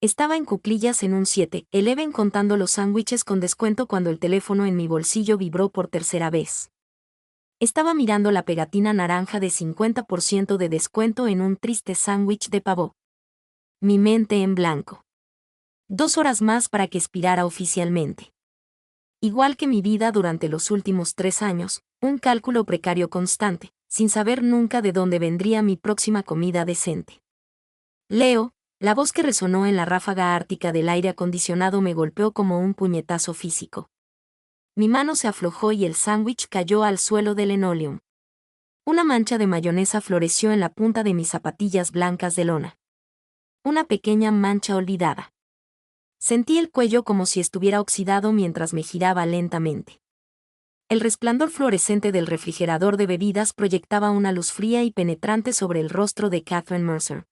Estaba en cuclillas en un 7-Eleven contando los sándwiches con descuento cuando el teléfono en mi bolsillo vibró por tercera vez. Estaba mirando la pegatina naranja de 50% de descuento en un triste sándwich de pavo. Mi mente en blanco. 2 horas más para que expirara oficialmente. Igual que mi vida durante los últimos 3 años, un cálculo precario constante, sin saber nunca de dónde vendría mi próxima comida decente. Leo, la voz que resonó en la ráfaga ártica del aire acondicionado me golpeó como un puñetazo físico. Mi mano se aflojó y el sándwich cayó al suelo del linoleum. Una mancha de mayonesa floreció en la punta de mis zapatillas blancas de lona. Una pequeña mancha olvidada. Sentí el cuello como si estuviera oxidado mientras me giraba lentamente. El resplandor fluorescente del refrigerador de bebidas proyectaba una luz fría y penetrante sobre el rostro de Catherine Mercer.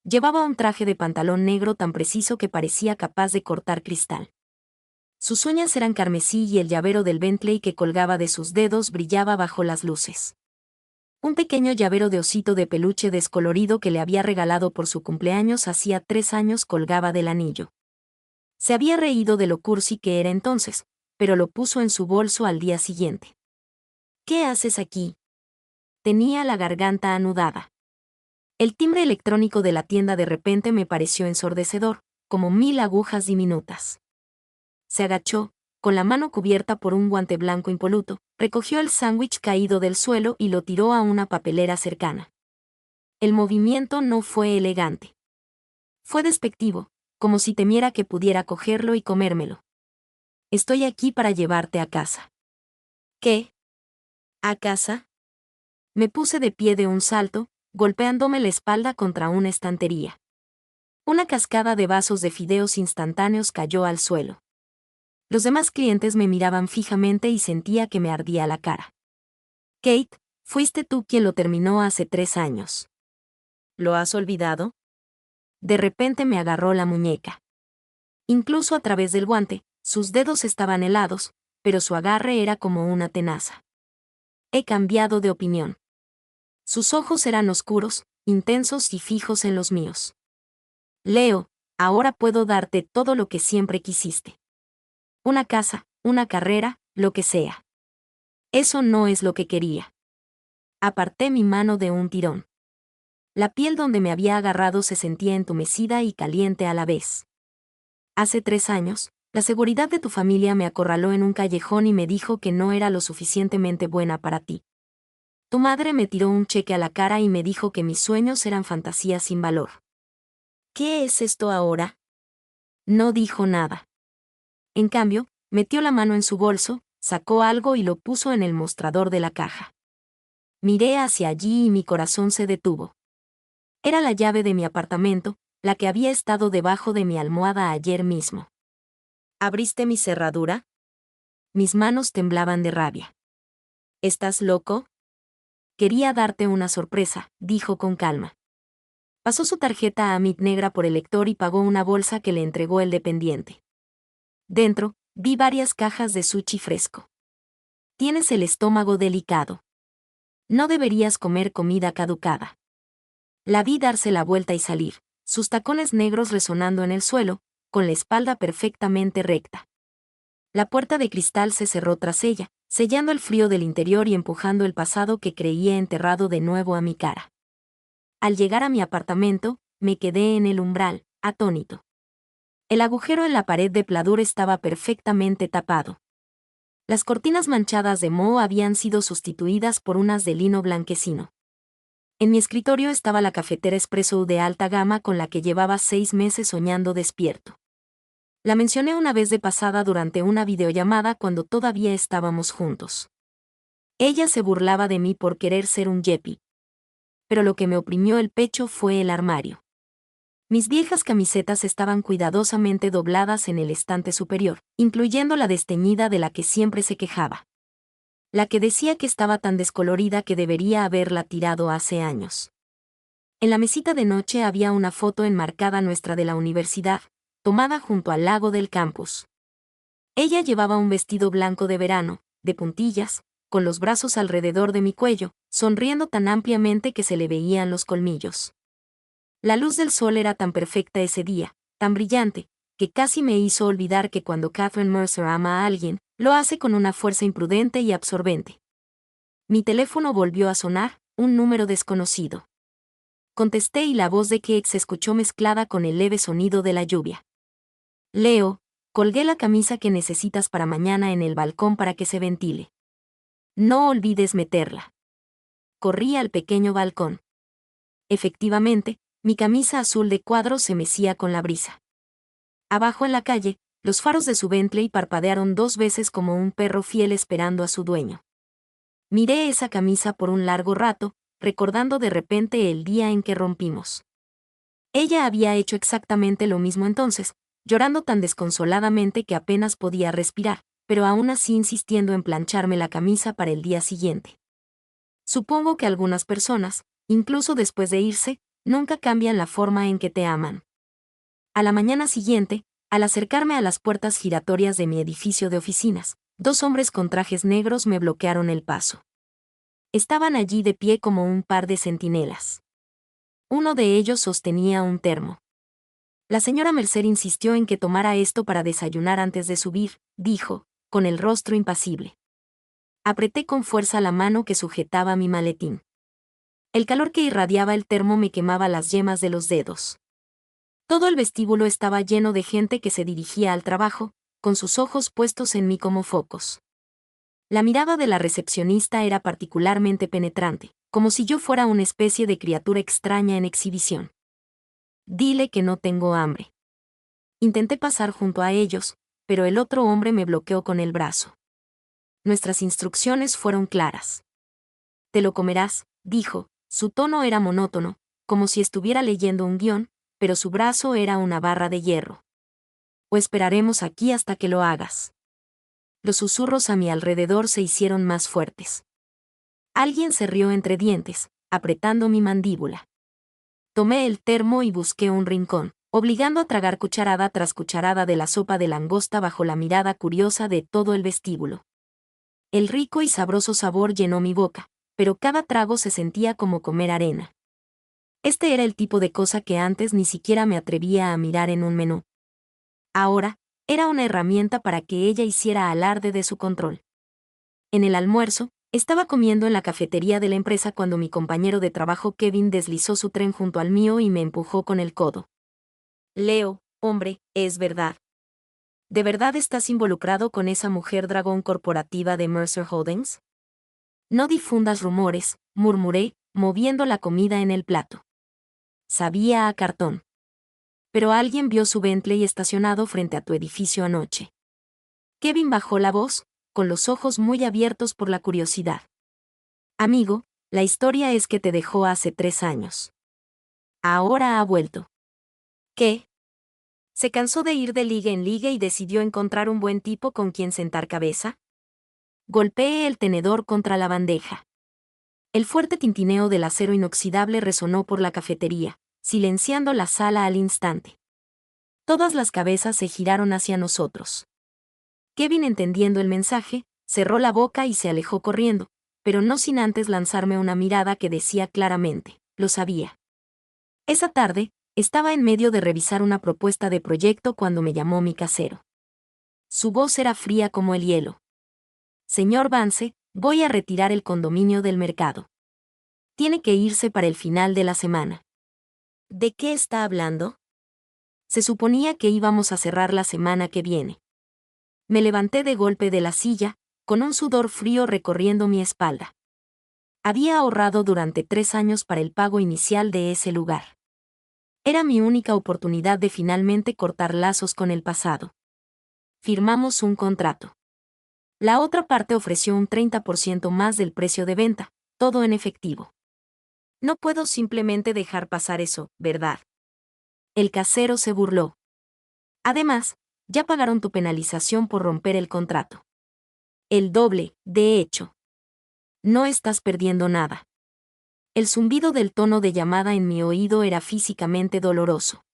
Llevaba un traje de pantalón negro tan preciso que parecía capaz de cortar cristal. Sus uñas eran carmesí y el llavero del Bentley que colgaba de sus dedos brillaba bajo las luces. Un pequeño llavero de osito de peluche descolorido que le había regalado por su cumpleaños hacía 3 años colgaba del anillo. Se había reído de lo cursi que era entonces, pero lo puso en su bolso al día siguiente. ¿Qué haces aquí? Tenía la garganta anudada. El timbre electrónico de la tienda de repente me pareció ensordecedor, como 1000 agujas diminutas. Se agachó, con la mano cubierta por un guante blanco impoluto, recogió el sándwich caído del suelo y lo tiró a una papelera cercana. El movimiento no fue elegante. Fue despectivo, como si temiera que pudiera cogerlo y comérmelo. Estoy aquí para llevarte a casa. ¿Qué? ¿A casa? Me puse de pie de un salto, golpeándome la espalda contra una estantería. Una cascada de vasos de fideos instantáneos cayó al suelo. Los demás clientes me miraban fijamente y sentía que me ardía la cara. Kate, fuiste tú quien lo terminó hace 3 años. ¿Lo has olvidado? De repente me agarró la muñeca. Incluso a través del guante, sus dedos estaban helados, pero su agarre era como una tenaza. He cambiado de opinión. Sus ojos eran oscuros, intensos y fijos en los míos. Leo, ahora puedo darte todo lo que siempre quisiste. Una casa, una carrera, lo que sea. Eso no es lo que quería. Aparté mi mano de un tirón. La piel donde me había agarrado se sentía entumecida y caliente a la vez. Hace 3 años, la seguridad de tu familia me acorraló en un callejón y me dijo que no era lo suficientemente buena para ti. Tu madre me tiró un cheque a la cara y me dijo que mis sueños eran fantasías sin valor. ¿Qué es esto ahora? No dijo nada. En cambio, metió la mano en su bolso, sacó algo y lo puso en el mostrador de la caja. Miré hacia allí y mi corazón se detuvo. Era la llave de mi apartamento, la que había estado debajo de mi almohada ayer mismo. ¿Abriste mi cerradura? Mis manos temblaban de rabia. ¿Estás loco? Quería darte una sorpresa, dijo con calma. Pasó su tarjeta a Amit negra por el lector y pagó una bolsa que le entregó el dependiente. Dentro, vi varias cajas de sushi fresco. Tienes el estómago delicado. No deberías comer comida caducada. La vi darse la vuelta y salir, sus tacones negros resonando en el suelo, con la espalda perfectamente recta. La puerta de cristal se cerró tras ella, sellando el frío del interior y empujando el pasado que creía enterrado de nuevo a mi cara. Al llegar a mi apartamento, me quedé en el umbral, atónito. El agujero en la pared de pladur estaba perfectamente tapado. Las cortinas manchadas de moho habían sido sustituidas por unas de lino blanquecino. En mi escritorio estaba la cafetera Espresso de alta gama con la que llevaba 6 meses soñando despierto. La mencioné una vez de pasada durante una videollamada cuando todavía estábamos juntos. Ella se burlaba de mí por querer ser un yeppie. Pero lo que me oprimió el pecho fue el armario. Mis viejas camisetas estaban cuidadosamente dobladas en el estante superior, incluyendo la desteñida de la que siempre se quejaba. La que decía que estaba tan descolorida que debería haberla tirado hace años. En la mesita de noche había una foto enmarcada nuestra de la universidad, tomada junto al lago del campus. Ella llevaba un vestido blanco de verano, de puntillas, con los brazos alrededor de mi cuello, sonriendo tan ampliamente que se le veían los colmillos. La luz del sol era tan perfecta ese día, tan brillante, que casi me hizo olvidar que cuando Catherine Mercer ama a alguien, lo hace con una fuerza imprudente y absorbente. Mi teléfono volvió a sonar, un número desconocido. Contesté y la voz de Kate se escuchó mezclada con el leve sonido de la lluvia. Leo, colgué la camisa que necesitas para mañana en el balcón para que se ventile. No olvides meterla. Corrí al pequeño balcón. Efectivamente, mi camisa azul de cuadros se mecía con la brisa. Abajo en la calle, los faros de su Bentley parpadearon 2 veces como un perro fiel esperando a su dueño. Miré esa camisa por un largo rato, recordando de repente el día en que rompimos. Ella había hecho exactamente lo mismo entonces, llorando tan desconsoladamente que apenas podía respirar, pero aún así insistiendo en plancharme la camisa para el día siguiente. Supongo que algunas personas, incluso después de irse, nunca cambian la forma en que te aman. A la mañana siguiente, al acercarme a las puertas giratorias de mi edificio de oficinas, 2 hombres con trajes negros me bloquearon el paso. Estaban allí de pie como un par de centinelas. Uno de ellos sostenía un termo. La señora Mercer insistió en que tomara esto para desayunar antes de subir, dijo, con el rostro impasible. Apreté con fuerza la mano que sujetaba mi maletín. El calor que irradiaba el termo me quemaba las yemas de los dedos. Todo el vestíbulo estaba lleno de gente que se dirigía al trabajo, con sus ojos puestos en mí como focos. La mirada de la recepcionista era particularmente penetrante, como si yo fuera una especie de criatura extraña en exhibición. Dile que no tengo hambre. Intenté pasar junto a ellos, pero el otro hombre me bloqueó con el brazo. Nuestras instrucciones fueron claras. Te lo comerás, dijo, su tono era monótono, como si estuviera leyendo un guión, pero su brazo era una barra de hierro. O esperaremos aquí hasta que lo hagas. Los susurros a mi alrededor se hicieron más fuertes. Alguien se rió entre dientes, apretando mi mandíbula. Tomé el termo y busqué un rincón, obligando a tragar cucharada tras cucharada de la sopa de langosta bajo la mirada curiosa de todo el vestíbulo. El rico y sabroso sabor llenó mi boca, pero cada trago se sentía como comer arena. Este era el tipo de cosa que antes ni siquiera me atrevía a mirar en un menú. Ahora, era una herramienta para que ella hiciera alarde de su control. En el almuerzo, estaba comiendo en la cafetería de la empresa cuando mi compañero de trabajo Kevin deslizó su tren junto al mío y me empujó con el codo. Leo, hombre, es verdad. ¿De verdad estás involucrado con esa mujer dragón corporativa de Mercer Holdings? No difundas rumores, murmuré, moviendo la comida en el plato. Sabía a cartón. Pero alguien vio su Bentley estacionado frente a tu edificio anoche. Kevin bajó la voz, con los ojos muy abiertos por la curiosidad. Amigo, la historia es que te dejó hace 3 años. Ahora ha vuelto. ¿Qué? ¿Se cansó de ir de liga en liga y decidió encontrar un buen tipo con quien sentar cabeza? Golpeé el tenedor contra la bandeja. El fuerte tintineo del acero inoxidable resonó por la cafetería, silenciando la sala al instante. Todas las cabezas se giraron hacia nosotros. Kevin, entendiendo el mensaje, cerró la boca y se alejó corriendo, pero no sin antes lanzarme una mirada que decía claramente, lo sabía. Esa tarde, estaba en medio de revisar una propuesta de proyecto cuando me llamó mi casero. Su voz era fría como el hielo. Señor Vance, voy a retirar el condominio del mercado. Tiene que irse para el final de la semana. ¿De qué está hablando? Se suponía que íbamos a cerrar la semana que viene. Me levanté de golpe de la silla, con un sudor frío recorriendo mi espalda. Había ahorrado durante 3 años para el pago inicial de ese lugar. Era mi única oportunidad de finalmente cortar lazos con el pasado. Firmamos un contrato. La otra parte ofreció un 30% más del precio de venta, todo en efectivo. No puedo simplemente dejar pasar eso, ¿verdad? El casero se burló. Además, ya pagaron tu penalización por romper el contrato. El doble, de hecho. No estás perdiendo nada. El zumbido del tono de llamada en mi oído era físicamente doloroso.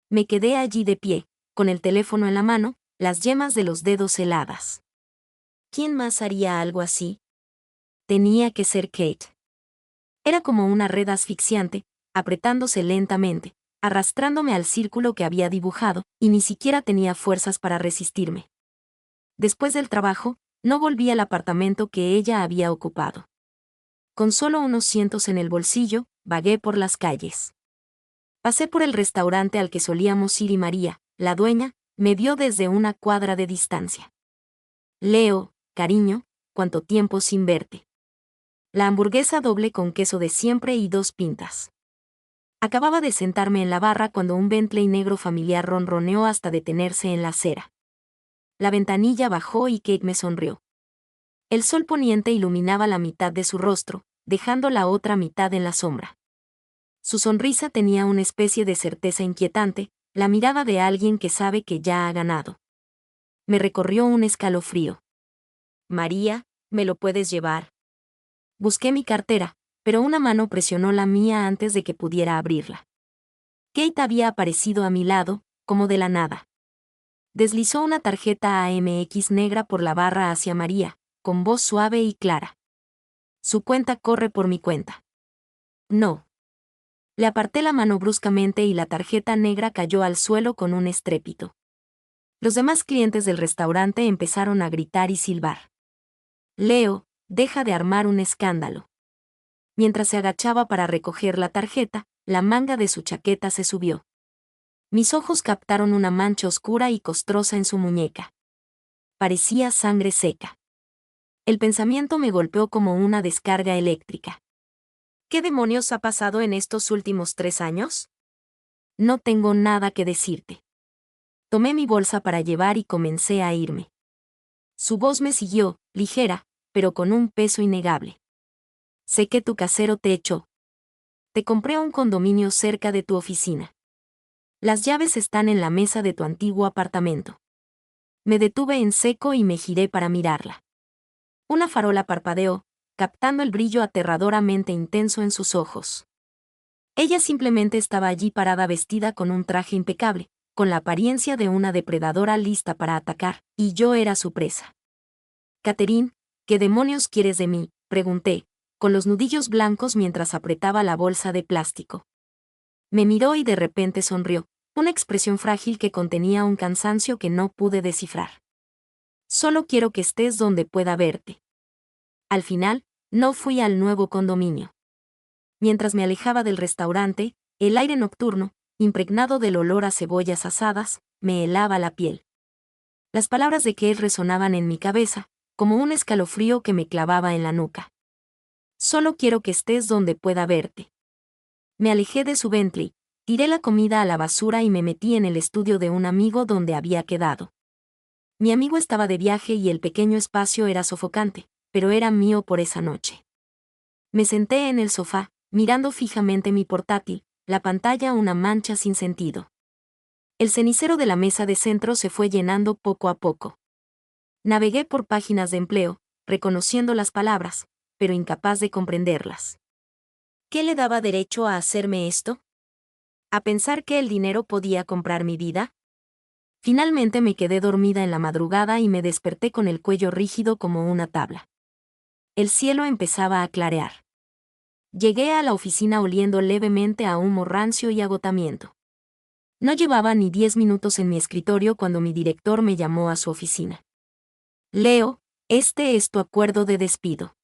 Me quedé allí de pie, con el teléfono en la mano, las yemas de los dedos heladas. ¿Quién más haría algo así? Tenía que ser Kate. Era como una red asfixiante, apretándose lentamente, arrastrándome al círculo que había dibujado, y ni siquiera tenía fuerzas para resistirme. Después del trabajo, no volví al apartamento que ella había ocupado. Con solo unos cientos en el bolsillo, vagué por las calles. Pasé por el restaurante al que solíamos ir y María, la dueña, me vio desde una cuadra de distancia. Leo, cariño, ¿cuánto tiempo sin verte? La hamburguesa doble con queso de siempre y 2 pintas. Acababa de sentarme en la barra cuando un Bentley negro familiar ronroneó hasta detenerse en la acera. La ventanilla bajó y Kate me sonrió. El sol poniente iluminaba la mitad de su rostro, dejando la otra mitad en la sombra. Su sonrisa tenía una especie de certeza inquietante, la mirada de alguien que sabe que ya ha ganado. Me recorrió un escalofrío. María, ¿me lo puedes llevar? Busqué mi cartera, pero una mano presionó la mía antes de que pudiera abrirla. Kate había aparecido a mi lado, como de la nada. Deslizó una tarjeta AMX negra por la barra hacia María, con voz suave y clara. Su cuenta corre por mi cuenta. No. Le aparté la mano bruscamente y la tarjeta negra cayó al suelo con un estrépito. Los demás clientes del restaurante empezaron a gritar y silbar. Leo, deja de armar un escándalo. Mientras se agachaba para recoger la tarjeta, la manga de su chaqueta se subió. Mis ojos captaron una mancha oscura y costrosa en su muñeca. Parecía sangre seca. El pensamiento me golpeó como una descarga eléctrica. ¿Qué demonios ha pasado en estos últimos 3 años? No tengo nada que decirte. Tomé mi bolsa para llevar y comencé a irme. Su voz me siguió, ligera, pero con un peso innegable. Sé que tu casero te echó. Te compré un condominio cerca de tu oficina. Las llaves están en la mesa de tu antiguo apartamento. Me detuve en seco y me giré para mirarla. Una farola parpadeó, captando el brillo aterradoramente intenso en sus ojos. Ella simplemente estaba allí parada vestida con un traje impecable, con la apariencia de una depredadora lista para atacar, y yo era su presa. Catherine, ¿qué demonios quieres de mí?, pregunté, con los nudillos blancos mientras apretaba la bolsa de plástico. Me miró y de repente sonrió, una expresión frágil que contenía un cansancio que no pude descifrar. Solo quiero que estés donde pueda verte. Al final, no fui al nuevo condominio. Mientras me alejaba del restaurante, el aire nocturno, impregnado del olor a cebollas asadas, me helaba la piel. Las palabras de Kate resonaban en mi cabeza, como un escalofrío que me clavaba en la nuca. Solo quiero que estés donde pueda verte. Me alejé de su Bentley, tiré la comida a la basura y me metí en el estudio de un amigo donde había quedado. Mi amigo estaba de viaje y el pequeño espacio era sofocante, pero era mío por esa noche. Me senté en el sofá, mirando fijamente mi portátil, la pantalla una mancha sin sentido. El cenicero de la mesa de centro se fue llenando poco a poco. Navegué por páginas de empleo, reconociendo las palabras, pero incapaz de comprenderlas. ¿Qué le daba derecho a hacerme esto? ¿A pensar que el dinero podía comprar mi vida? Finalmente me quedé dormida en la madrugada y me desperté con el cuello rígido como una tabla. El cielo empezaba a clarear. Llegué a la oficina oliendo levemente a humo rancio y agotamiento. No llevaba ni 10 minutos en mi escritorio cuando mi director me llamó a su oficina. Leo, este es tu acuerdo de despido.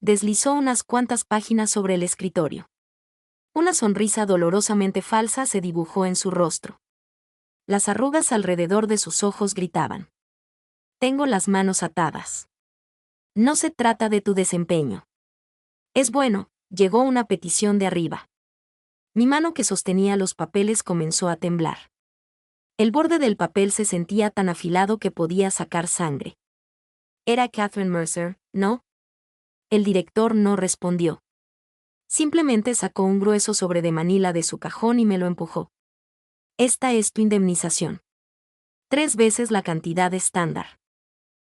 Deslizó unas cuantas páginas sobre el escritorio. Una sonrisa dolorosamente falsa se dibujó en su rostro. Las arrugas alrededor de sus ojos gritaban. Tengo las manos atadas. No se trata de tu desempeño. Es bueno, llegó una petición de arriba. Mi mano que sostenía los papeles comenzó a temblar. El borde del papel se sentía tan afilado que podía sacar sangre. Era Catherine Mercer, ¿no? El director no respondió. Simplemente sacó un grueso sobre de Manila de su cajón y me lo empujó. Esta es tu indemnización. 3 veces la cantidad estándar.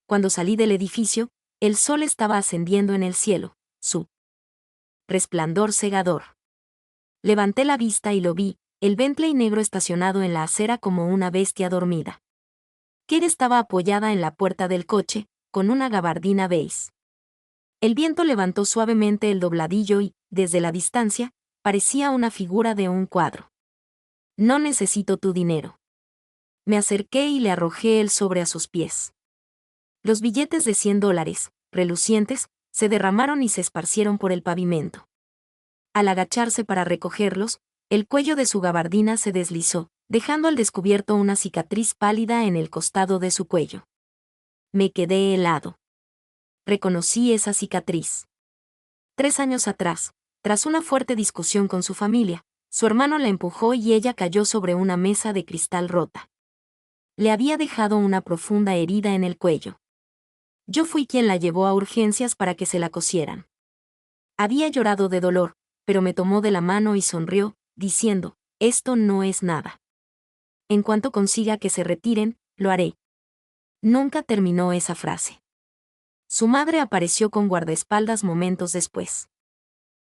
Cuando salí del edificio, el sol estaba ascendiendo en el cielo, su resplandor cegador. Levanté la vista y lo vi, el Bentley negro estacionado en la acera como una bestia dormida. Kate estaba apoyada en la puerta del coche, con una gabardina beige. El viento levantó suavemente el dobladillo y, desde la distancia, parecía una figura de un cuadro. No necesito tu dinero. Me acerqué y le arrojé el sobre a sus pies. Los billetes de $100, relucientes, se derramaron y se esparcieron por el pavimento. Al agacharse para recogerlos, el cuello de su gabardina se deslizó, dejando al descubierto una cicatriz pálida en el costado de su cuello. Me quedé helado. Reconocí esa cicatriz. 3 años atrás, tras una fuerte discusión con su familia, su hermano la empujó y ella cayó sobre una mesa de cristal rota. Le había dejado una profunda herida en el cuello. Yo fui quien la llevó a urgencias para que se la cosieran. Había llorado de dolor, pero me tomó de la mano y sonrió, diciendo, «Esto no es nada. En cuanto consiga que se retiren, lo haré». Nunca terminó esa frase. Su madre apareció con guardaespaldas momentos después.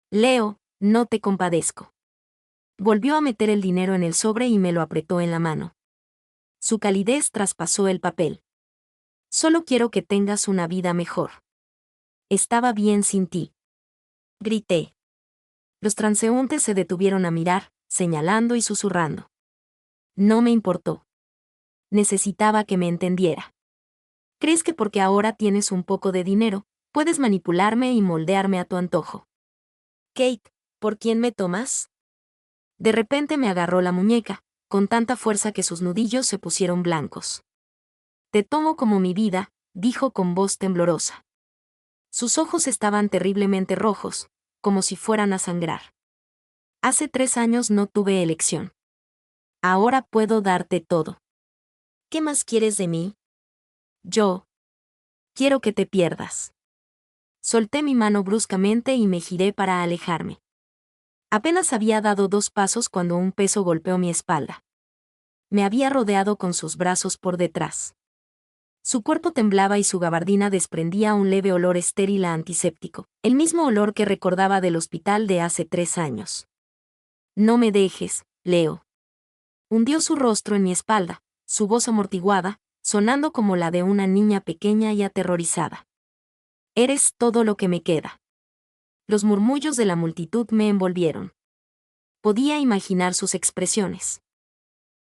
«Leo, no te compadezco». Volvió a meter el dinero en el sobre y me lo apretó en la mano. Su calidez traspasó el papel. «Solo quiero que tengas una vida mejor. Estaba bien sin ti». Grité. Los transeúntes se detuvieron a mirar, señalando y susurrando. No me importó. Necesitaba que me entendiera. ¿Crees que porque ahora tienes un poco de dinero, puedes manipularme y moldearme a tu antojo? Kate, ¿por quién me tomas? De repente me agarró la muñeca, con tanta fuerza que sus nudillos se pusieron blancos. Te tomo como mi vida, dijo con voz temblorosa. Sus ojos estaban terriblemente rojos, como si fueran a sangrar. Hace 3 años no tuve elección. Ahora puedo darte todo. ¿Qué más quieres de mí? Yo. Quiero que te pierdas. Solté mi mano bruscamente y me giré para alejarme. Apenas había dado 2 pasos cuando un peso golpeó mi espalda. Me había rodeado con sus brazos por detrás. Su cuerpo temblaba y su gabardina desprendía un leve olor estéril a antiséptico, el mismo olor que recordaba del hospital de hace 3 años. No me dejes, Leo. Hundió su rostro en mi espalda, su voz amortiguada, sonando como la de una niña pequeña y aterrorizada. Eres todo lo que me queda. Los murmullos de la multitud me envolvieron. Podía imaginar sus expresiones.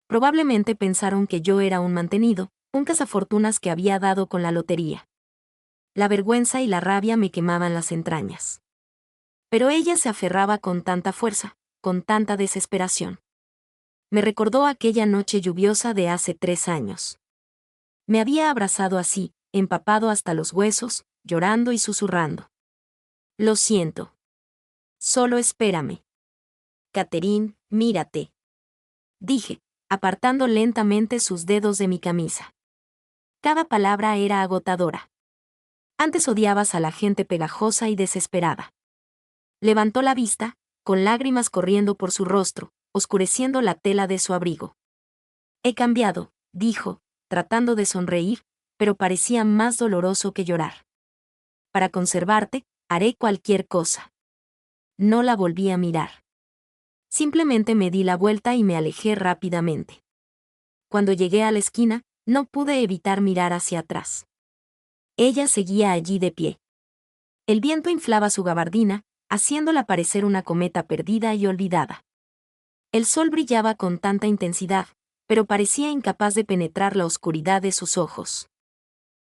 Probablemente pensaron que yo era un mantenido, un cazafortunas que había dado con la lotería. La vergüenza y la rabia me quemaban las entrañas. Pero ella se aferraba con tanta fuerza, con tanta desesperación. Me recordó aquella noche lluviosa de hace 3 años. Me había abrazado así, empapado hasta los huesos, llorando y susurrando. Lo siento. Solo espérame. Catherine, mírate. Dije, apartando lentamente sus dedos de mi camisa. Cada palabra era agotadora. Antes odiabas a la gente pegajosa y desesperada. Levantó la vista, con lágrimas corriendo por su rostro, oscureciendo la tela de su abrigo. He cambiado, dijo, tratando de sonreír, pero parecía más doloroso que llorar. Para conservarte, haré cualquier cosa. No la volví a mirar. Simplemente me di la vuelta y me alejé rápidamente. Cuando llegué a la esquina, no pude evitar mirar hacia atrás. Ella seguía allí de pie. El viento inflaba su gabardina, haciéndola parecer una cometa perdida y olvidada. El sol brillaba con tanta intensidad, pero parecía incapaz de penetrar la oscuridad de sus ojos.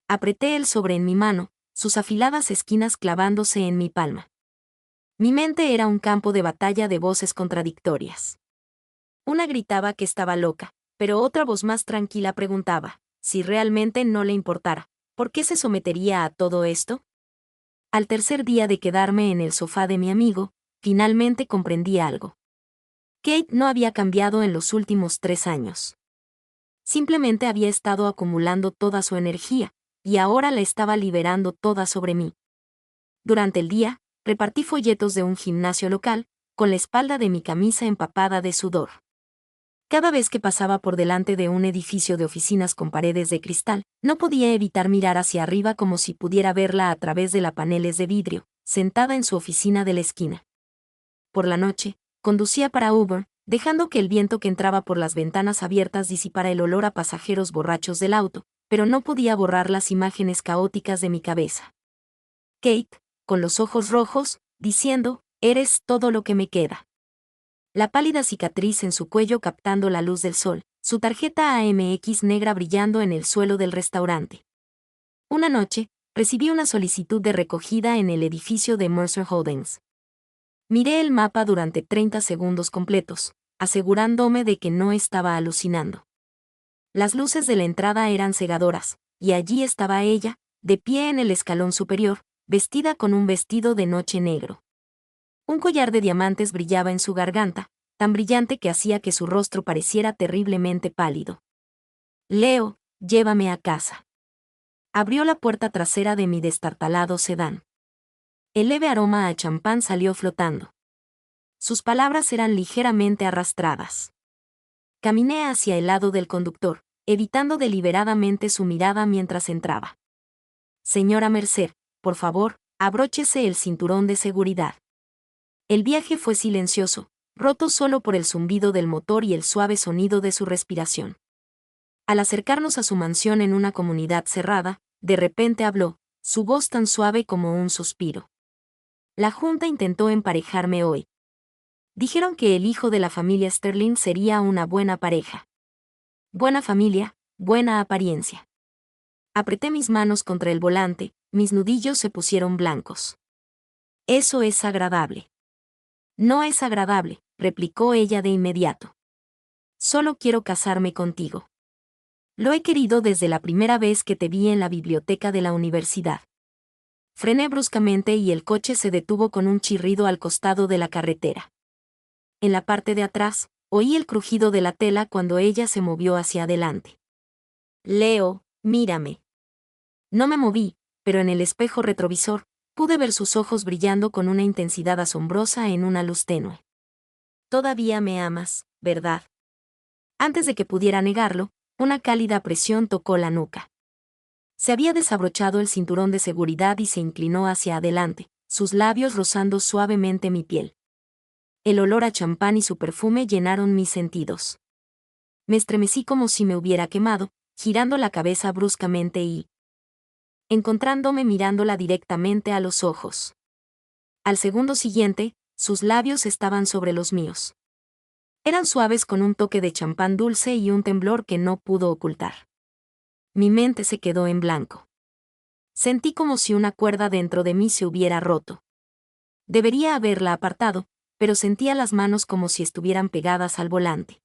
Apreté el sobre en mi mano, sus afiladas esquinas clavándose en mi palma. Mi mente era un campo de batalla de voces contradictorias. Una gritaba que estaba loca, pero otra voz más tranquila preguntaba, si realmente no le importara, ¿por qué se sometería a todo esto? Al tercer día de quedarme en el sofá de mi amigo, finalmente comprendí algo. Kate no había cambiado en los últimos 3 años. Simplemente había estado acumulando toda su energía, y ahora la estaba liberando toda sobre mí. Durante el día, repartí folletos de un gimnasio local, con la espalda de mi camisa empapada de sudor. Cada vez que pasaba por delante de un edificio de oficinas con paredes de cristal, no podía evitar mirar hacia arriba como si pudiera verla a través de las paneles de vidrio, sentada en su oficina de la esquina. Por la noche, conducía para Uber, dejando que el viento que entraba por las ventanas abiertas disipara el olor a pasajeros borrachos del auto, pero no podía borrar las imágenes caóticas de mi cabeza. Kate, con los ojos rojos, diciendo, «Eres todo lo que me queda». La pálida cicatriz en su cuello captando la luz del sol, su tarjeta AMX negra brillando en el suelo del restaurante. Una noche, recibí una solicitud de recogida en el edificio de Mercer Holdings. Miré el mapa durante 30 segundos completos, asegurándome de que no estaba alucinando. Las luces de la entrada eran cegadoras, y allí estaba ella, de pie en el escalón superior, vestida con un vestido de noche negro. Un collar de diamantes brillaba en su garganta, tan brillante que hacía que su rostro pareciera terriblemente pálido. Leo, llévame a casa. Abrió la puerta trasera de mi destartalado sedán. El leve aroma a champán salió flotando. Sus palabras eran ligeramente arrastradas. Caminé hacia el lado del conductor, evitando deliberadamente su mirada mientras entraba. Señora Mercer, por favor, abróchese el cinturón de seguridad. El viaje fue silencioso, roto solo por el zumbido del motor y el suave sonido de su respiración. Al acercarnos a su mansión en una comunidad cerrada, de repente habló, su voz tan suave como un suspiro. La Junta intentó emparejarme hoy. Dijeron que el hijo de la familia Sterling sería una buena pareja. Buena familia, buena apariencia. Apreté mis manos contra el volante, mis nudillos se pusieron blancos. Eso es agradable. No es agradable, replicó ella de inmediato. Solo quiero casarme contigo. Lo he querido desde la primera vez que te vi en la biblioteca de la universidad. Frené bruscamente y el coche se detuvo con un chirrido al costado de la carretera. En la parte de atrás, oí el crujido de la tela cuando ella se movió hacia adelante. Leo, mírame. No me moví, pero en el espejo retrovisor, pude ver sus ojos brillando con una intensidad asombrosa en una luz tenue. Todavía me amas, ¿verdad? Antes de que pudiera negarlo, una cálida presión tocó la nuca. Se había desabrochado el cinturón de seguridad y se inclinó hacia adelante, sus labios rozando suavemente mi piel. El olor a champán y su perfume llenaron mis sentidos. Me estremecí como si me hubiera quemado, girando la cabeza bruscamente y encontrándome mirándola directamente a los ojos. Al segundo siguiente, sus labios estaban sobre los míos. Eran suaves con un toque de champán dulce y un temblor que no pudo ocultar. Mi mente se quedó en blanco. Sentí como si una cuerda dentro de mí se hubiera roto. Debería haberla apartado, pero sentía las manos como si estuvieran pegadas al volante.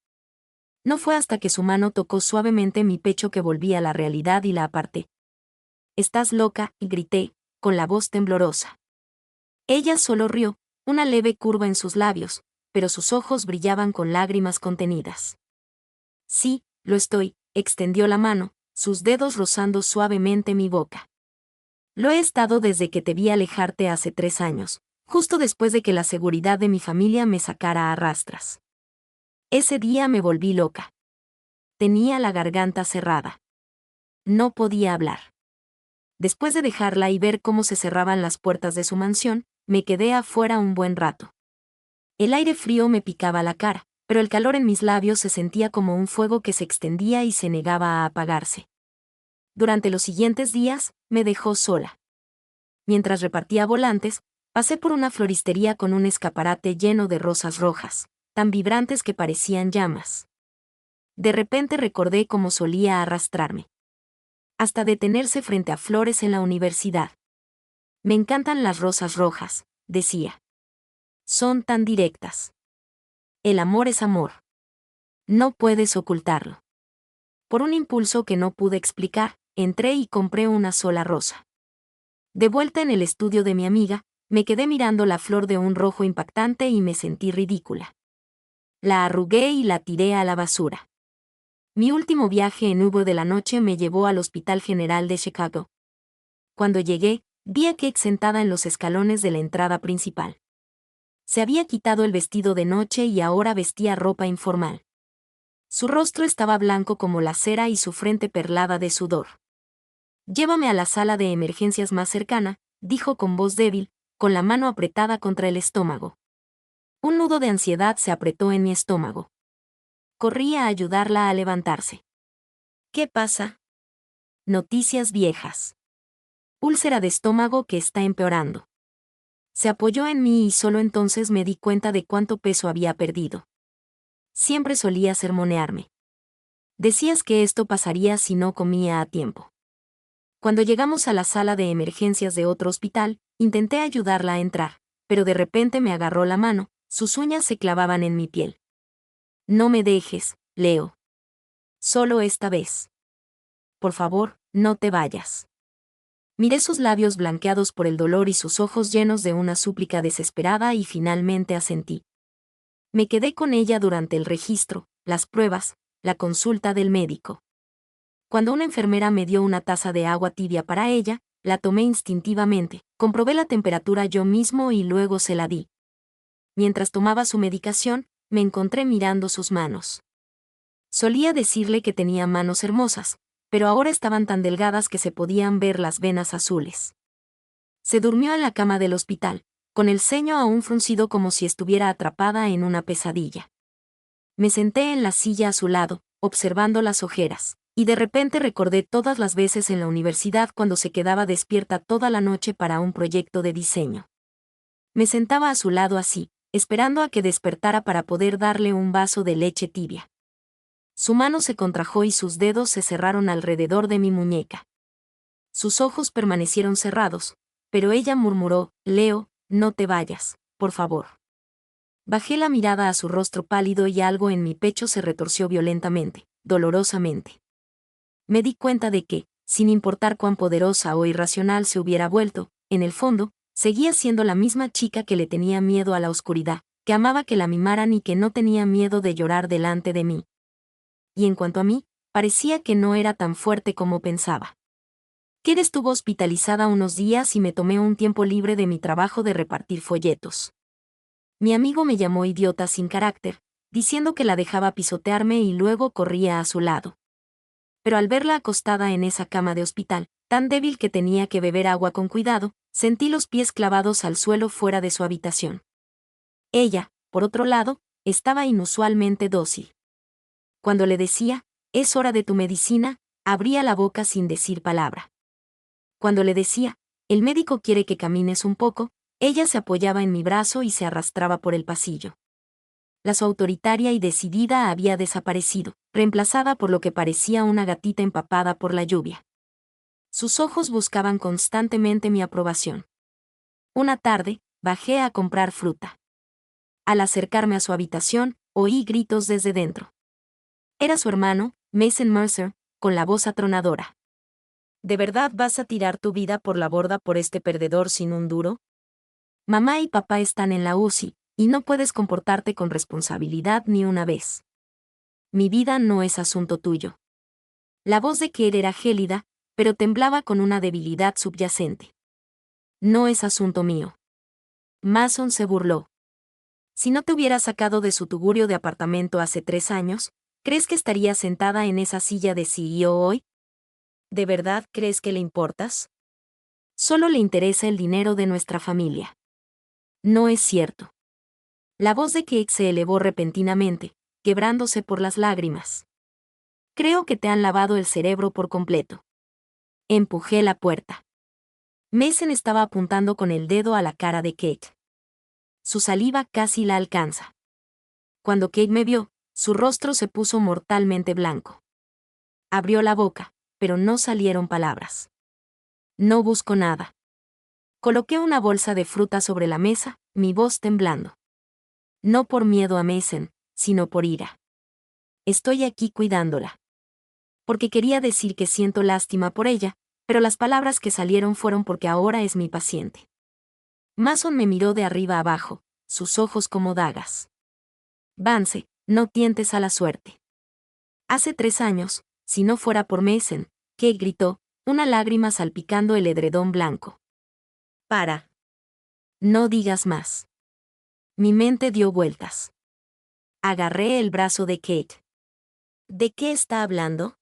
No fue hasta que su mano tocó suavemente mi pecho que volví a la realidad y la aparté. «Estás loca», y grité, con la voz temblorosa. Ella solo rió, una leve curva en sus labios, pero sus ojos brillaban con lágrimas contenidas. «Sí, lo estoy», extendió la mano, sus dedos rozando suavemente mi boca. «Lo he estado desde que te vi alejarte hace 3 años, justo después de que la seguridad de mi familia me sacara a rastras. Ese día me volví loca. Tenía la garganta cerrada. No podía hablar. Después de dejarla y ver cómo se cerraban las puertas de su mansión, me quedé afuera un buen rato. El aire frío me picaba la cara, pero el calor en mis labios se sentía como un fuego que se extendía y se negaba a apagarse. Durante los siguientes días, me dejó sola. Mientras repartía volantes, pasé por una floristería con un escaparate lleno de rosas rojas, tan vibrantes que parecían llamas. De repente recordé cómo solía arrastrarme. Hasta detenerse frente a flores en la universidad. Me encantan las rosas rojas, decía. Son tan directas. El amor es amor. No puedes ocultarlo. Por un impulso que no pude explicar, entré y compré una sola rosa. De vuelta en el estudio de mi amiga, me quedé mirando la flor de un rojo impactante y me sentí ridícula. La arrugué y la tiré a la basura. Mi último viaje en Uber de la noche me llevó al Hospital General de Chicago. Cuando llegué, vi a Kate sentada en los escalones de la entrada principal. Se había quitado el vestido de noche y ahora vestía ropa informal. Su rostro estaba blanco como la cera y su frente perlada de sudor. «Llévame a la sala de emergencias más cercana», dijo con voz débil, con la mano apretada contra el estómago. Un nudo de ansiedad se apretó en mi estómago. Corrí a ayudarla a levantarse. «¿Qué pasa?» «Noticias viejas. Úlcera de estómago que está empeorando». Se apoyó en mí y solo entonces me di cuenta de cuánto peso había perdido. Siempre solía sermonearme. Decías que esto pasaría si no comía a tiempo. Cuando llegamos a la sala de emergencias de otro hospital, intenté ayudarla a entrar, pero de repente me agarró la mano, sus uñas se clavaban en mi piel. No me dejes, Leo. Solo esta vez. Por favor, no te vayas. Miré sus labios blanqueados por el dolor y sus ojos llenos de una súplica desesperada y finalmente asentí. Me quedé con ella durante el registro, las pruebas, la consulta del médico. Cuando una enfermera me dio una taza de agua tibia para ella, la tomé instintivamente, comprobé la temperatura yo mismo y luego se la di. Mientras tomaba su medicación, me encontré mirando sus manos. Solía decirle que tenía manos hermosas, pero ahora estaban tan delgadas que se podían ver las venas azules. Se durmió en la cama del hospital, con el ceño aún fruncido como si estuviera atrapada en una pesadilla. Me senté en la silla a su lado, observando las ojeras, y de repente recordé todas las veces en la universidad cuando se quedaba despierta toda la noche para un proyecto de diseño. Me sentaba a su lado así, esperando a que despertara para poder darle un vaso de leche tibia. Su mano se contrajo y sus dedos se cerraron alrededor de mi muñeca. Sus ojos permanecieron cerrados, pero ella murmuró, Leo, no te vayas, por favor. Bajé la mirada a su rostro pálido y algo en mi pecho se retorció violentamente, dolorosamente. Me di cuenta de que, sin importar cuán poderosa o irracional se hubiera vuelto, en el fondo, seguía siendo la misma chica que le tenía miedo a la oscuridad, que amaba que la mimaran y que no tenía miedo de llorar delante de mí. Y en cuanto a mí, parecía que no era tan fuerte como pensaba. Kate estuvo hospitalizada unos días y me tomé un tiempo libre de mi trabajo de repartir folletos. Mi amigo me llamó idiota sin carácter, diciendo que la dejaba pisotearme y luego corría a su lado. Pero al verla acostada en esa cama de hospital, tan débil que tenía que beber agua con cuidado, sentí los pies clavados al suelo fuera de su habitación. Ella, por otro lado, estaba inusualmente dócil. Cuando le decía, es hora de tu medicina, abría la boca sin decir palabra. Cuando le decía, el médico quiere que camines un poco, ella se apoyaba en mi brazo y se arrastraba por el pasillo. La su autoritaria y decidida había desaparecido, reemplazada por lo que parecía una gatita empapada por la lluvia. Sus ojos buscaban constantemente mi aprobación. Una tarde, bajé a comprar fruta. Al acercarme a su habitación, oí gritos desde dentro. Era su hermano, Mason Mercer, con la voz atronadora. ¿De verdad vas a tirar tu vida por la borda por este perdedor sin un duro? Mamá y papá están en la UCI, y no puedes comportarte con responsabilidad ni una vez. Mi vida no es asunto tuyo. La voz de Kate era gélida, pero temblaba con una debilidad subyacente. No es asunto mío. Mason se burló. Si no te hubiera sacado de su tugurio de apartamento hace 3 años, ¿crees que estaría sentada en esa silla de CEO hoy? ¿De verdad crees que le importas? Solo le interesa el dinero de nuestra familia. No es cierto. La voz de Kate se elevó repentinamente, quebrándose por las lágrimas. Creo que te han lavado el cerebro por completo. Empujé la puerta. Mason estaba apuntando con el dedo a la cara de Kate. Su saliva casi la alcanza. Cuando Kate me vio, su rostro se puso mortalmente blanco. Abrió la boca, pero no salieron palabras. No busco nada. Coloqué una bolsa de fruta sobre la mesa, mi voz temblando. No por miedo a Mason, sino por ira. Estoy aquí cuidándola. Porque quería decir que siento lástima por ella, pero las palabras que salieron fueron porque ahora es mi paciente. Mason me miró de arriba abajo, sus ojos como dagas. Vance, no tientes a la suerte. Hace 3 años, si no fuera por Mason, Kate gritó, una lágrima salpicando el edredón blanco. Para. No digas más. Mi mente dio vueltas. Agarré el brazo de Kate. ¿De qué está hablando?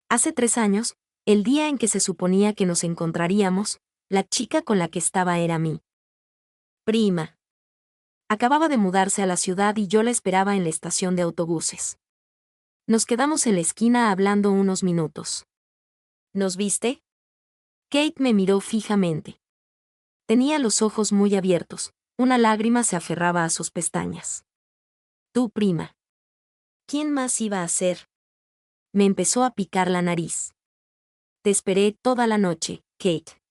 Hace 3 años, el día en que se suponía que nos encontraríamos, la chica con la que estaba era mi prima. Acababa de mudarse a la ciudad y yo la esperaba en la estación de autobuses. Nos quedamos en la esquina hablando unos minutos. ¿Nos viste? Kate me miró fijamente. Tenía los ojos muy abiertos, una lágrima se aferraba a sus pestañas. Tu prima. ¿Quién más iba a ser? Me empezó a picar la nariz. Te esperé toda la noche, Kate.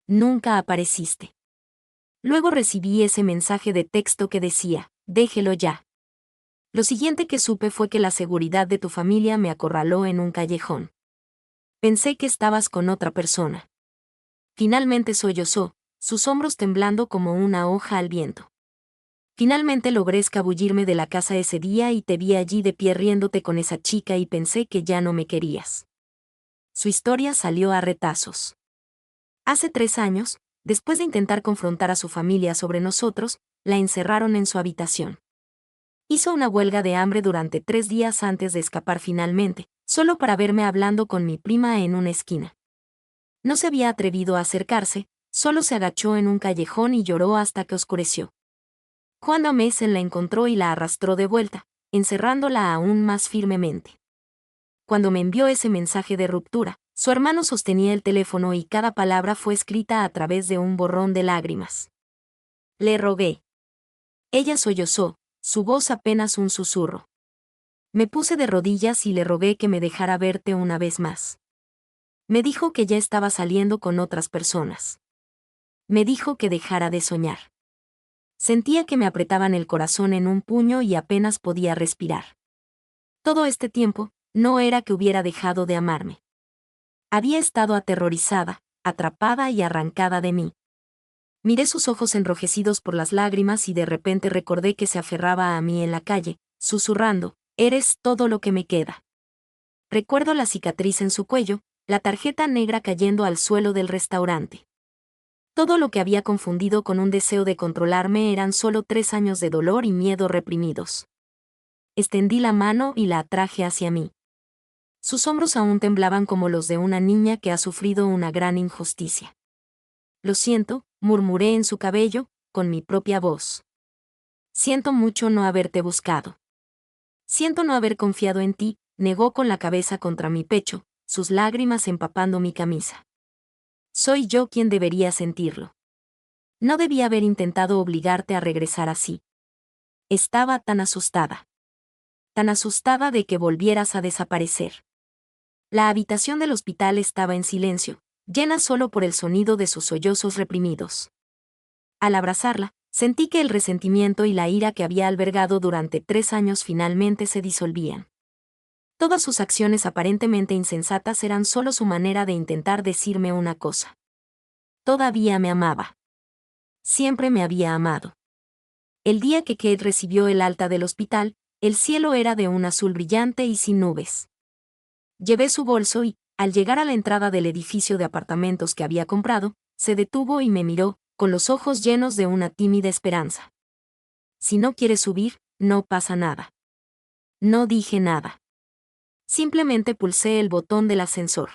Nunca apareciste. Luego recibí ese mensaje de texto que decía, déjelo ya. Lo siguiente que supe fue que la seguridad de tu familia me acorraló en un callejón. Pensé que estabas con otra persona. Finalmente sollozó, sus hombros temblando como una hoja al viento. Finalmente logré escabullirme de la casa ese día y te vi allí de pie riéndote con esa chica y pensé que ya no me querías. Su historia salió a retazos. Hace 3 años, después de intentar confrontar a su familia sobre nosotros, la encerraron en su habitación. Hizo una huelga de hambre durante 3 días antes de escapar finalmente, solo para verme hablando con mi prima en una esquina. No se había atrevido a acercarse, solo se agachó en un callejón y lloró hasta que oscureció. Cuando Mason la encontró y la arrastró de vuelta, encerrándola aún más firmemente. Cuando me envió ese mensaje de ruptura, su hermano sostenía el teléfono y cada palabra fue escrita a través de un borrón de lágrimas. Le rogué. Ella sollozó, su voz apenas un susurro. Me puse de rodillas y le rogué que me dejara verte una vez más. Me dijo que ya estaba saliendo con otras personas. Me dijo que dejara de soñar. Sentía que me apretaban el corazón en un puño y apenas podía respirar. Todo este tiempo, no era que hubiera dejado de amarme. Había estado aterrorizada, atrapada y arrancada de mí. Miré sus ojos enrojecidos por las lágrimas y de repente recordé que se aferraba a mí en la calle, susurrando, eres todo lo que me queda. Recuerdo la cicatriz en su cuello, la tarjeta negra cayendo al suelo del restaurante. Todo lo que había confundido con un deseo de controlarme eran solo 3 años de dolor y miedo reprimidos. Extendí la mano y la atraje hacia mí. Sus hombros aún temblaban como los de una niña que ha sufrido una gran injusticia. Lo siento, murmuré en su cabello, con mi propia voz. Siento mucho no haberte buscado. Siento no haber confiado en ti, negó con la cabeza contra mi pecho, sus lágrimas empapando mi camisa. Soy yo quien debería sentirlo. No debía haber intentado obligarte a regresar así. Estaba tan asustada. Tan asustada de que volvieras a desaparecer. La habitación del hospital estaba en silencio, llena solo por el sonido de sus sollozos reprimidos. Al abrazarla, sentí que el resentimiento y la ira que había albergado durante 3 años finalmente se disolvían. Todas sus acciones aparentemente insensatas eran solo su manera de intentar decirme una cosa. Todavía me amaba. Siempre me había amado. El día que Kate recibió el alta del hospital, el cielo era de un azul brillante y sin nubes. Llevé su bolso y, al llegar a la entrada del edificio de apartamentos que había comprado, se detuvo y me miró, con los ojos llenos de una tímida esperanza. Si no quieres subir, no pasa nada. No dije nada. Simplemente pulsé el botón del ascensor.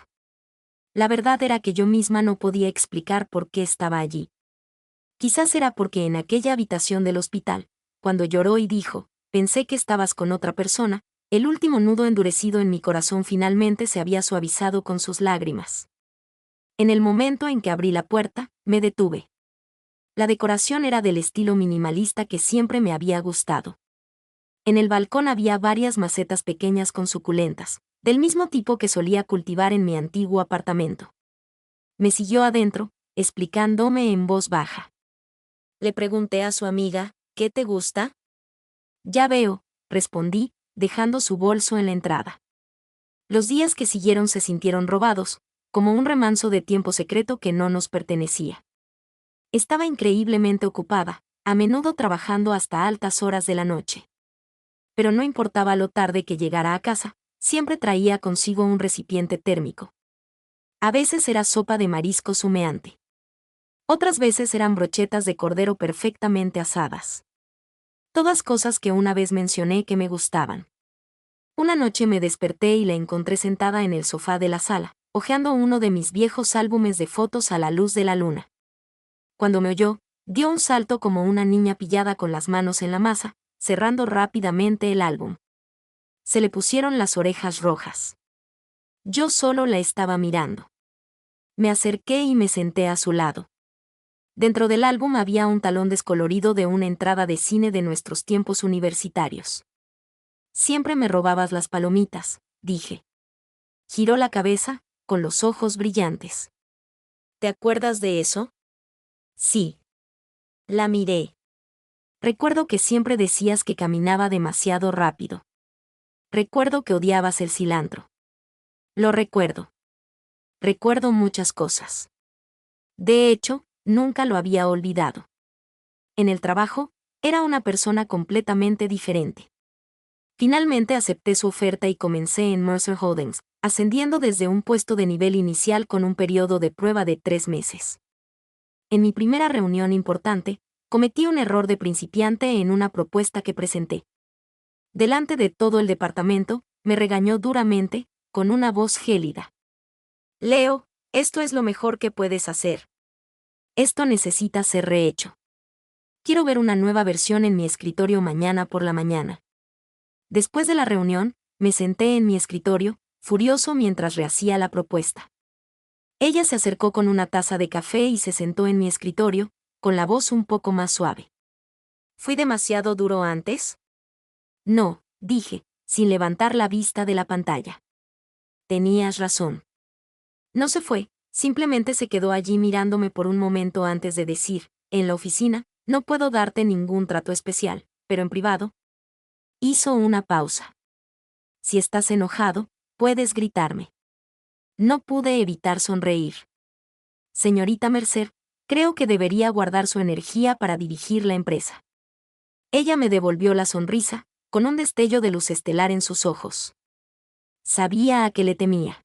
La verdad era que yo misma no podía explicar por qué estaba allí. Quizás era porque en aquella habitación del hospital, cuando lloró y dijo, pensé que estabas con otra persona, el último nudo endurecido en mi corazón finalmente se había suavizado con sus lágrimas. En el momento en que abrí la puerta, me detuve. La decoración era del estilo minimalista que siempre me había gustado. En el balcón había varias macetas pequeñas con suculentas, del mismo tipo que solía cultivar en mi antiguo apartamento. Me siguió adentro, explicándome en voz baja. Le pregunté a su amiga, ¿qué te gusta? Ya veo, respondí, dejando su bolso en la entrada. Los días que siguieron se sintieron robados, como un remanso de tiempo secreto que no nos pertenecía. Estaba increíblemente ocupada, a menudo trabajando hasta altas horas de la noche. Pero no importaba lo tarde que llegara a casa, siempre traía consigo un recipiente térmico. A veces era sopa de mariscos humeante. Otras veces eran brochetas de cordero perfectamente asadas. Todas cosas que una vez mencioné que me gustaban. Una noche me desperté y la encontré sentada en el sofá de la sala, hojeando uno de mis viejos álbumes de fotos a la luz de la luna. Cuando me oyó, dio un salto como una niña pillada con las manos en la masa, cerrando rápidamente el álbum. Se le pusieron las orejas rojas. Yo solo la estaba mirando. Me acerqué y me senté a su lado. Dentro del álbum había un talón descolorido de una entrada de cine de nuestros tiempos universitarios. Siempre me robabas las palomitas, dije. Giró la cabeza, con los ojos brillantes. ¿Te acuerdas de eso? Sí. La miré. Recuerdo que siempre decías que caminaba demasiado rápido. Recuerdo que odiabas el cilantro. Lo recuerdo. Recuerdo muchas cosas. De hecho, nunca lo había olvidado. En el trabajo, era una persona completamente diferente. Finalmente acepté su oferta y comencé en Mercer Holdings, ascendiendo desde un puesto de nivel inicial con un periodo de prueba de 3 meses. En mi primera reunión importante, cometí un error de principiante en una propuesta que presenté. Delante de todo el departamento, me regañó duramente, con una voz gélida. Leo, esto es lo mejor que puedes hacer. Esto necesita ser rehecho. Quiero ver una nueva versión en mi escritorio mañana por la mañana. Después de la reunión, me senté en mi escritorio, furioso mientras rehacía la propuesta. Ella se acercó con una taza de café y se sentó en mi escritorio, con la voz un poco más suave. ¿Fui demasiado duro antes? No, dije, sin levantar la vista de la pantalla. Tenías razón. No se fue, simplemente se quedó allí mirándome por un momento antes de decir, en la oficina, no puedo darte ningún trato especial, pero en privado. Hizo una pausa. Si estás enojado, puedes gritarme. No pude evitar sonreír. Señorita Mercer, creo que debería guardar su energía para dirigir la empresa. Ella me devolvió la sonrisa, con un destello de luz estelar en sus ojos. Sabía a qué le temía.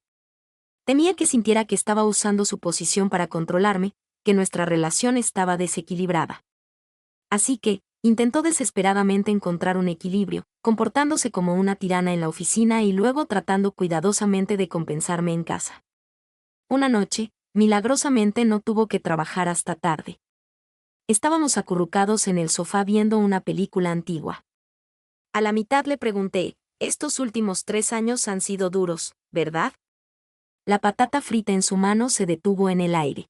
Temía que sintiera que estaba usando su posición para controlarme, que nuestra relación estaba desequilibrada. Así que, intentó desesperadamente encontrar un equilibrio, comportándose como una tirana en la oficina y luego tratando cuidadosamente de compensarme en casa. Una noche, milagrosamente no tuvo que trabajar hasta tarde. Estábamos acurrucados en el sofá viendo una película antigua. A la mitad le pregunté, estos últimos 3 años han sido duros, ¿verdad? La patata frita en su mano se detuvo en el aire.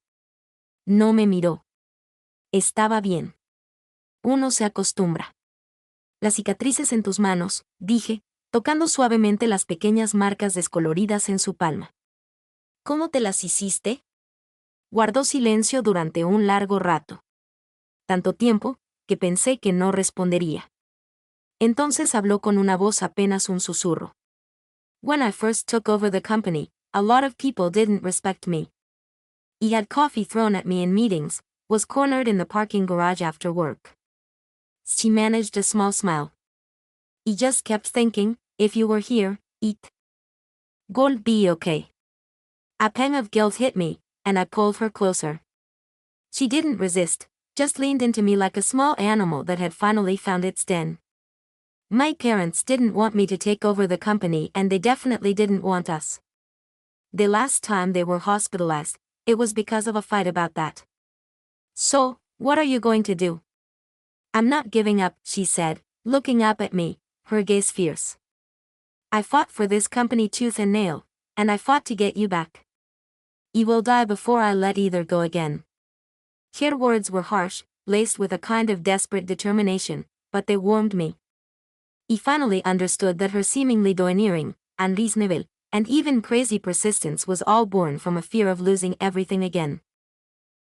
No me miró. Estaba bien. Uno se acostumbra. Las cicatrices en tus manos, dije, tocando suavemente las pequeñas marcas descoloridas en su palma. ¿Cómo te las hiciste? Guardó silencio durante un largo rato. Tanto tiempo, que pensé que no respondería. Entonces habló con una voz apenas un susurro. When I first took over the company, a lot of people didn't respect me. I had coffee thrown at me in meetings, was cornered in the parking garage after work. She managed a small smile. I just kept thinking, if you were here, it would be okay. A pang of guilt hit me, and I pulled her closer. She didn't resist, just leaned into me like a small animal that had finally found its den. My parents didn't want me to take over the company and they definitely didn't want us. The last time they were hospitalized, it was because of a fight about that. So, what are you going to do? I'm not giving up, she said, looking up at me, her gaze fierce. I fought for this company tooth and nail, and I fought to get you back. You will die before I let either go again. Her words were harsh, laced with a kind of desperate determination, but they warmed me. I finally understood that her seemingly domineering, unreasonable, and even crazy persistence was all born from a fear of losing everything again.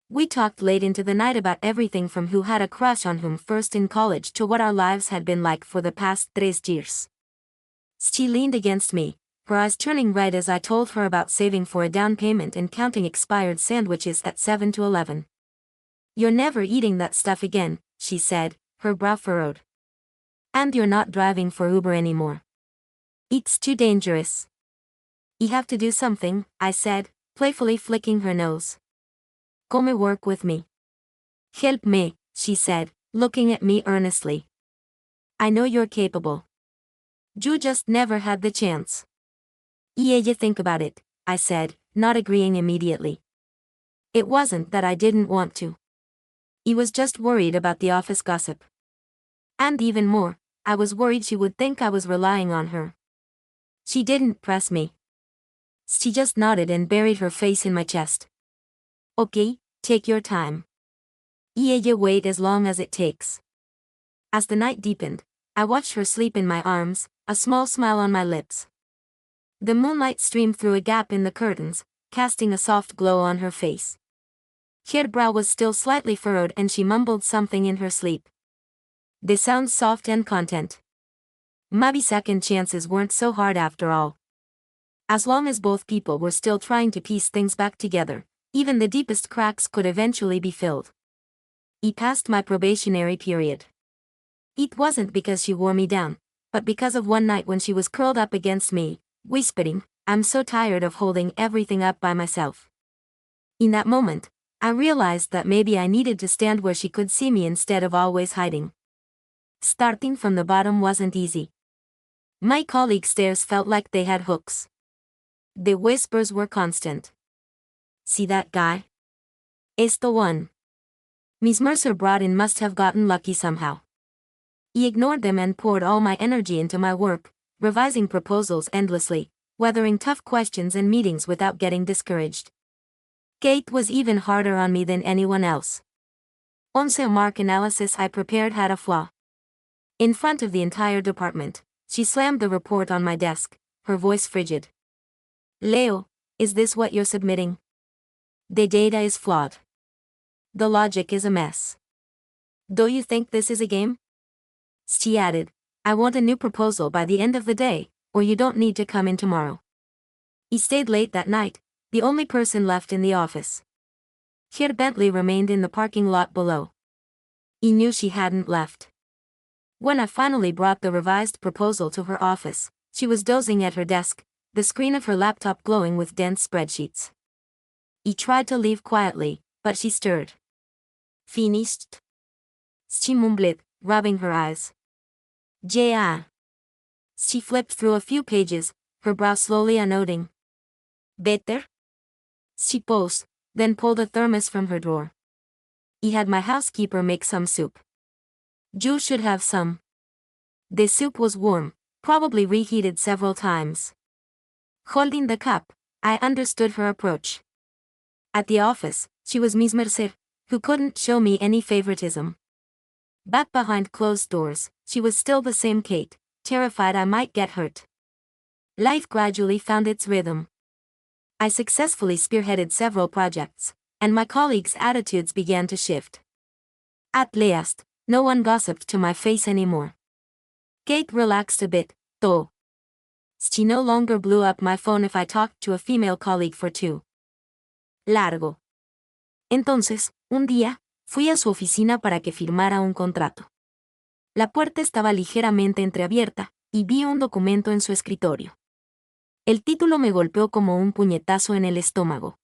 We talked late into the night about everything from who had a crush on whom first in college to what our lives had been like for the past 3 years. She leaned against me, her eyes turning red as I told her about saving for a down payment and counting expired sandwiches at 7 to 11. You're never eating that stuff again, she said, her brow furrowed. And you're not driving for Uber anymore. It's too dangerous. You have to do something, I said, playfully flicking her nose. Come work with me. Help me, she said, looking at me earnestly. I know you're capable. You just never had the chance. Yeah, you think about it, I said, not agreeing immediately. It wasn't that I didn't want to. I was just worried about the office gossip. And even more, I was worried she would think I was relying on her. She didn't press me. She just nodded and buried her face in my chest. Okay, take your time. wait as long as it takes. As the night deepened, I watched her sleep in my arms, a small smile on my lips. The moonlight streamed through a gap in the curtains, casting a soft glow on her face. Her brow was still slightly furrowed and she mumbled something in her sleep. They sound soft and content. Maybe second chances weren't so hard after all. As long as both people were still trying to piece things back together, even the deepest cracks could eventually be filled. I passed my probationary period. It wasn't because she wore me down, but because of one night when she was curled up against me, whispering, "I'm so tired of holding everything up by myself." In that moment, I realized that maybe I needed to stand where she could see me instead of always hiding. Starting from the bottom wasn't easy. My colleagues' stares felt like they had hooks. The whispers were constant. "See that guy? It's the one. Miss Mercer brought in must have gotten lucky somehow." I ignored them and poured all my energy into my work, revising proposals endlessly, weathering tough questions and meetings without getting discouraged. Kate was even harder on me than anyone else. 11 mark analysis I prepared had a flaw. In front of the entire department, she slammed the report on my desk, her voice frigid. "Leo, is this what you're submitting? The data is flawed. The logic is a mess. Do you think this is a game?" She added, "I want a new proposal by the end of the day, or you don't need to come in tomorrow." I stayed late that night, the only person left in the office. Her Bentley remained in the parking lot below. I knew she hadn't left. When I finally brought the revised proposal to her office, she was dozing at her desk, the screen of her laptop glowing with dense spreadsheets. I tried to leave quietly, but she stirred. "Finished?" She mumbled, rubbing her eyes. "Yeah." She flipped through a few pages, her brow slowly unnoding. "Better?" She paused, then pulled a thermos from her drawer. "I had my housekeeper make some soup. You should have some." The soup was warm, probably reheated several times. Holding the cup, I understood her approach. At the office, she was Miss Mercer, who couldn't show me any favoritism. Back behind closed doors, she was still the same Kate, terrified I might get hurt. Life gradually found its rhythm. I successfully spearheaded several projects, and my colleagues' attitudes began to shift. At last, no one gossiped to my face anymore. Kate relaxed a bit, though. She no longer blew up my phone if I talked to a female colleague for too largo. Entonces, un día, fui a su oficina para que firmara un contrato. La puerta estaba ligeramente entreabierta, y vi un documento en su escritorio. El título me golpeó como un puñetazo en el estómago.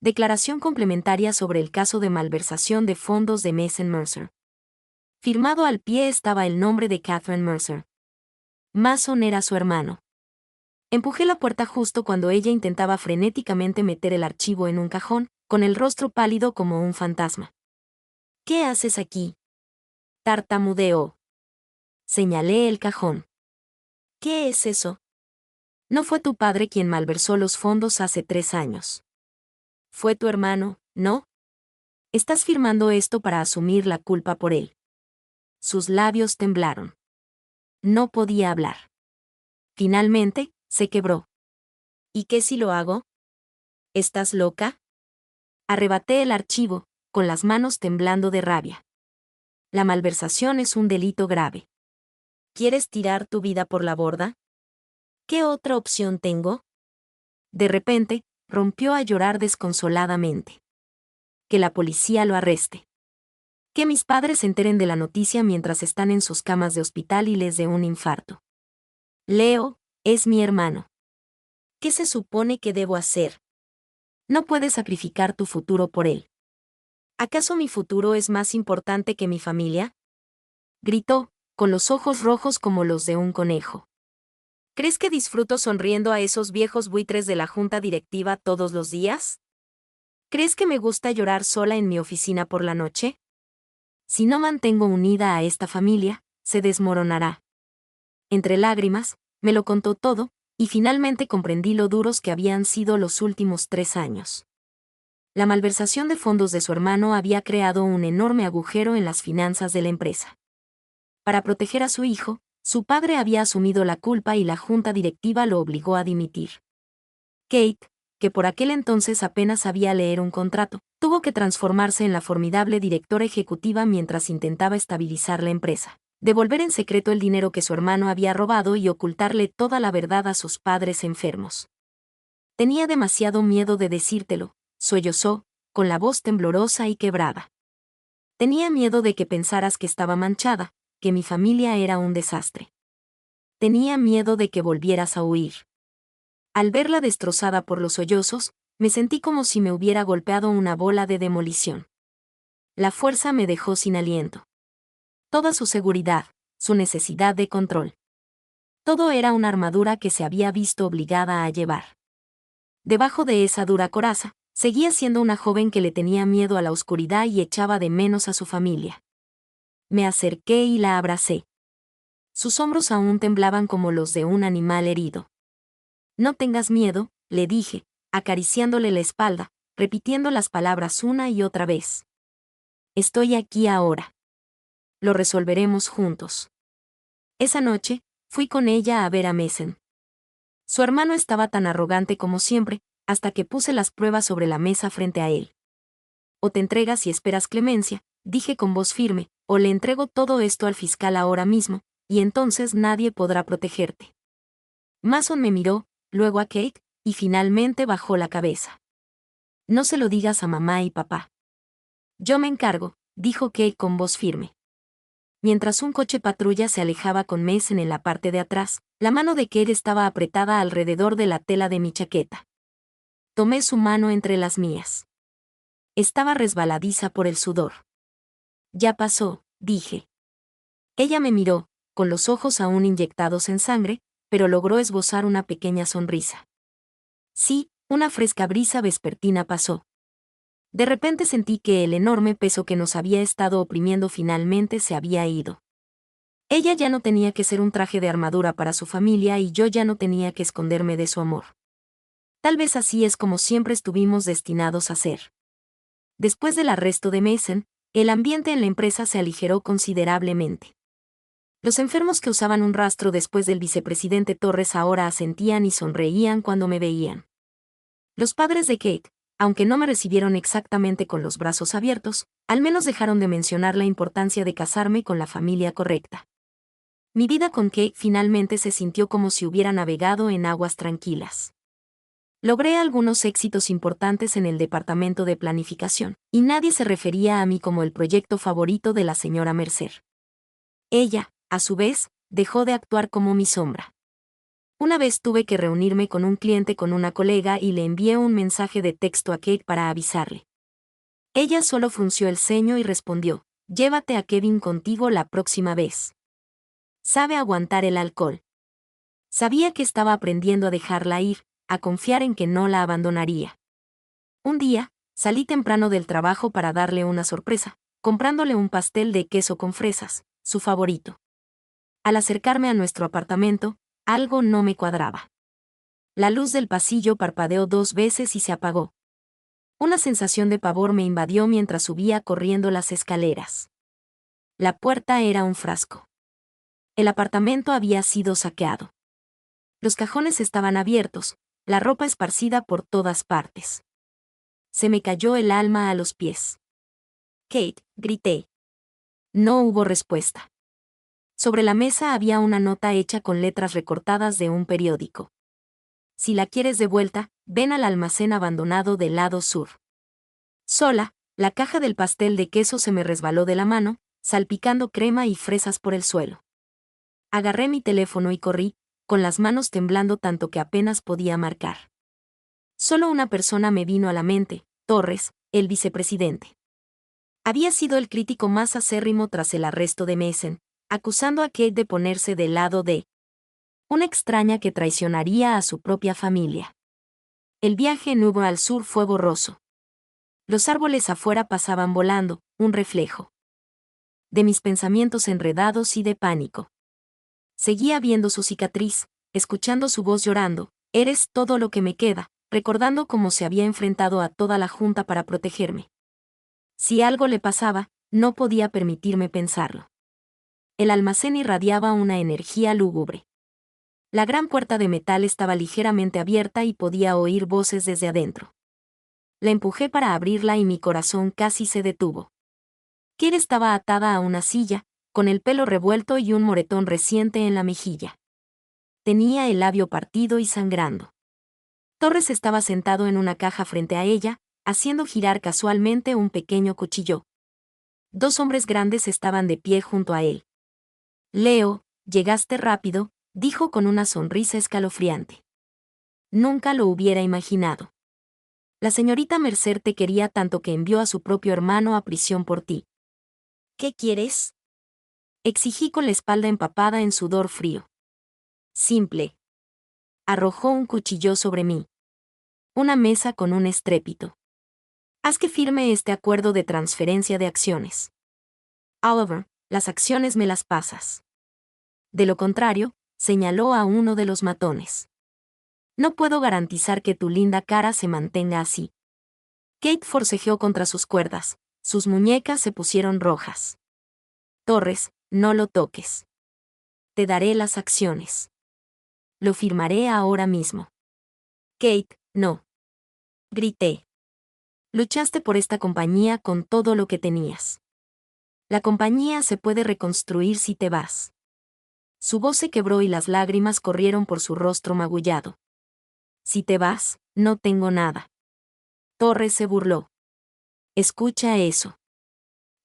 Declaración complementaria sobre el caso de malversación de fondos de Mason Mercer. Firmado al pie estaba el nombre de Catherine Mercer. Mason era su hermano. Empujé la puerta justo cuando ella intentaba frenéticamente meter el archivo en un cajón, con el rostro pálido como un fantasma. ¿Qué haces aquí?, tartamudeó. Señalé el cajón. ¿Qué es eso? No fue tu padre quien malversó los fondos hace 3 años. Fue tu hermano, ¿no? Estás firmando esto para asumir la culpa por él. Sus labios temblaron. No podía hablar. Finalmente, se quebró. ¿Y qué si lo hago? ¿Estás loca? Arrebaté el archivo, con las manos temblando de rabia. La malversación es un delito grave. ¿Quieres tirar tu vida por la borda? ¿Qué otra opción tengo? De repente, rompió a llorar desconsoladamente. Que la policía lo arreste. Que mis padres se enteren de la noticia mientras están en sus camas de hospital y les dé un infarto. Leo, es mi hermano. ¿Qué se supone que debo hacer? No puedes sacrificar tu futuro por él. ¿Acaso mi futuro es más importante que mi familia? Gritó, con los ojos rojos como los de un conejo. ¿Crees que disfruto sonriendo a esos viejos buitres de la junta directiva todos los días? ¿Crees que me gusta llorar sola en mi oficina por la noche? Si no mantengo unida a esta familia, se desmoronará. Entre lágrimas, me lo contó todo, y finalmente comprendí lo duros que habían sido los últimos 3 años. La malversación de fondos de su hermano había creado un enorme agujero en las finanzas de la empresa. Para proteger a su hijo, su padre había asumido la culpa y la junta directiva lo obligó a dimitir. Kate, que por aquel entonces apenas sabía leer un contrato, tuvo que transformarse en la formidable directora ejecutiva mientras intentaba estabilizar la empresa, devolver en secreto el dinero que su hermano había robado y ocultarle toda la verdad a sus padres enfermos. Tenía demasiado miedo de decírtelo, sollozó, con la voz temblorosa y quebrada. Tenía miedo de que pensaras que estaba manchada, que mi familia era un desastre. Tenía miedo de que volvieras a huir. Al verla destrozada por los sollozos, me sentí como si me hubiera golpeado una bola de demolición. La fuerza me dejó sin aliento. Toda su seguridad, su necesidad de control. Todo era una armadura que se había visto obligada a llevar. Debajo de esa dura coraza, seguía siendo una joven que le tenía miedo a la oscuridad y echaba de menos a su familia. Me acerqué y la abracé. Sus hombros aún temblaban como los de un animal herido. No tengas miedo, le dije, acariciándole la espalda, repitiendo las palabras una y otra vez. Estoy aquí ahora. Lo resolveremos juntos. Esa noche, fui con ella a ver a Mason. Su hermano estaba tan arrogante como siempre, hasta que puse las pruebas sobre la mesa frente a él. O te entregas y esperas clemencia, dije con voz firme, o le entrego todo esto al fiscal ahora mismo, y entonces nadie podrá protegerte. Mason me miró, luego a Kate, y finalmente bajó la cabeza. No se lo digas a mamá y papá. Yo me encargo, dijo Kate con voz firme. Mientras un coche patrulla se alejaba con Mason en la parte de atrás, la mano de Kate estaba apretada alrededor de la tela de mi chaqueta. Tomé su mano entre las mías. Estaba resbaladiza por el sudor. Ya pasó, dije. Ella me miró, con los ojos aún inyectados en sangre, pero logró esbozar una pequeña sonrisa. Sí, una fresca brisa vespertina pasó. De repente sentí que el enorme peso que nos había estado oprimiendo finalmente se había ido. Ella ya no tenía que ser un traje de armadura para su familia y yo ya no tenía que esconderme de su amor. Tal vez así es como siempre estuvimos destinados a ser. Después del arresto de Mason, el ambiente en la empresa se aligeró considerablemente. Los enfermos que usaban un rastro después del vicepresidente Torres ahora asentían y sonreían cuando me veían. Los padres de Kate, aunque no me recibieron exactamente con los brazos abiertos, al menos dejaron de mencionar la importancia de casarme con la familia correcta. Mi vida con Kate finalmente se sintió como si hubiera navegado en aguas tranquilas. Logré algunos éxitos importantes en el departamento de planificación, y nadie se refería a mí como el proyecto favorito de la señora Mercer. Ella, a su vez, dejó de actuar como mi sombra. Una vez tuve que reunirme con un cliente con una colega y le envié un mensaje de texto a Kate para avisarle. Ella solo frunció el ceño y respondió, llévate a Kevin contigo la próxima vez. Sabe aguantar el alcohol. Sabía que estaba aprendiendo a dejarla ir, a confiar en que no la abandonaría. Un día, salí temprano del trabajo para darle una sorpresa, comprándole un pastel de queso con fresas, su favorito. Al acercarme a nuestro apartamento, algo no me cuadraba. La luz del pasillo parpadeó 2 veces y se apagó. Una sensación de pavor me invadió mientras subía corriendo las escaleras. La puerta era un frasco. El apartamento había sido saqueado. Los cajones estaban abiertos, la ropa esparcida por todas partes. Se me cayó el alma a los pies. Kate, grité. No hubo respuesta. Sobre la mesa había una nota hecha con letras recortadas de un periódico. Si la quieres de vuelta, ven al almacén abandonado del lado sur. Sola, la caja del pastel de queso se me resbaló de la mano, salpicando crema y fresas por el suelo. Agarré mi teléfono y corrí, con las manos temblando tanto que apenas podía marcar. Solo una persona me vino a la mente, Torres, el vicepresidente. Había sido el crítico más acérrimo tras el arresto de Mason, acusando a Kate de ponerse del lado de una extraña que traicionaría a su propia familia. El viaje en Uber al sur fue borroso. Los árboles afuera pasaban volando, un reflejo de mis pensamientos enredados y de pánico. Seguía viendo su cicatriz, escuchando su voz llorando, eres todo lo que me queda, recordando cómo se había enfrentado a toda la junta para protegerme. Si algo le pasaba, no podía permitirme pensarlo. El almacén irradiaba una energía lúgubre. La gran puerta de metal estaba ligeramente abierta y podía oír voces desde adentro. La empujé para abrirla y mi corazón casi se detuvo. Kate estaba atada a una silla, con el pelo revuelto y un moretón reciente en la mejilla. Tenía el labio partido y sangrando. Torres estaba sentado en una caja frente a ella, haciendo girar casualmente un pequeño cuchillo. Dos hombres grandes estaban de pie junto a él. Leo, llegaste rápido, dijo con una sonrisa escalofriante. Nunca lo hubiera imaginado. La señorita Mercer te quería tanto que envió a su propio hermano a prisión por ti. ¿Qué quieres? Exigí con la espalda empapada en sudor frío. Simple. Arrojó un cuchillo sobre mí. Una mesa con un estrépito. Haz que firme este acuerdo de transferencia de acciones. Oliver, las acciones me las pasas. De lo contrario, señaló a uno de los matones. No puedo garantizar que tu linda cara se mantenga así. Kate forcejeó contra sus cuerdas. Sus muñecas se pusieron rojas. Torres, no lo toques. Te daré las acciones. Lo firmaré ahora mismo. Kate, no. Grité. Luchaste por esta compañía con todo lo que tenías. La compañía se puede reconstruir si te vas. Su voz se quebró y las lágrimas corrieron por su rostro magullado. Si te vas, no tengo nada. Torres se burló. Escucha eso.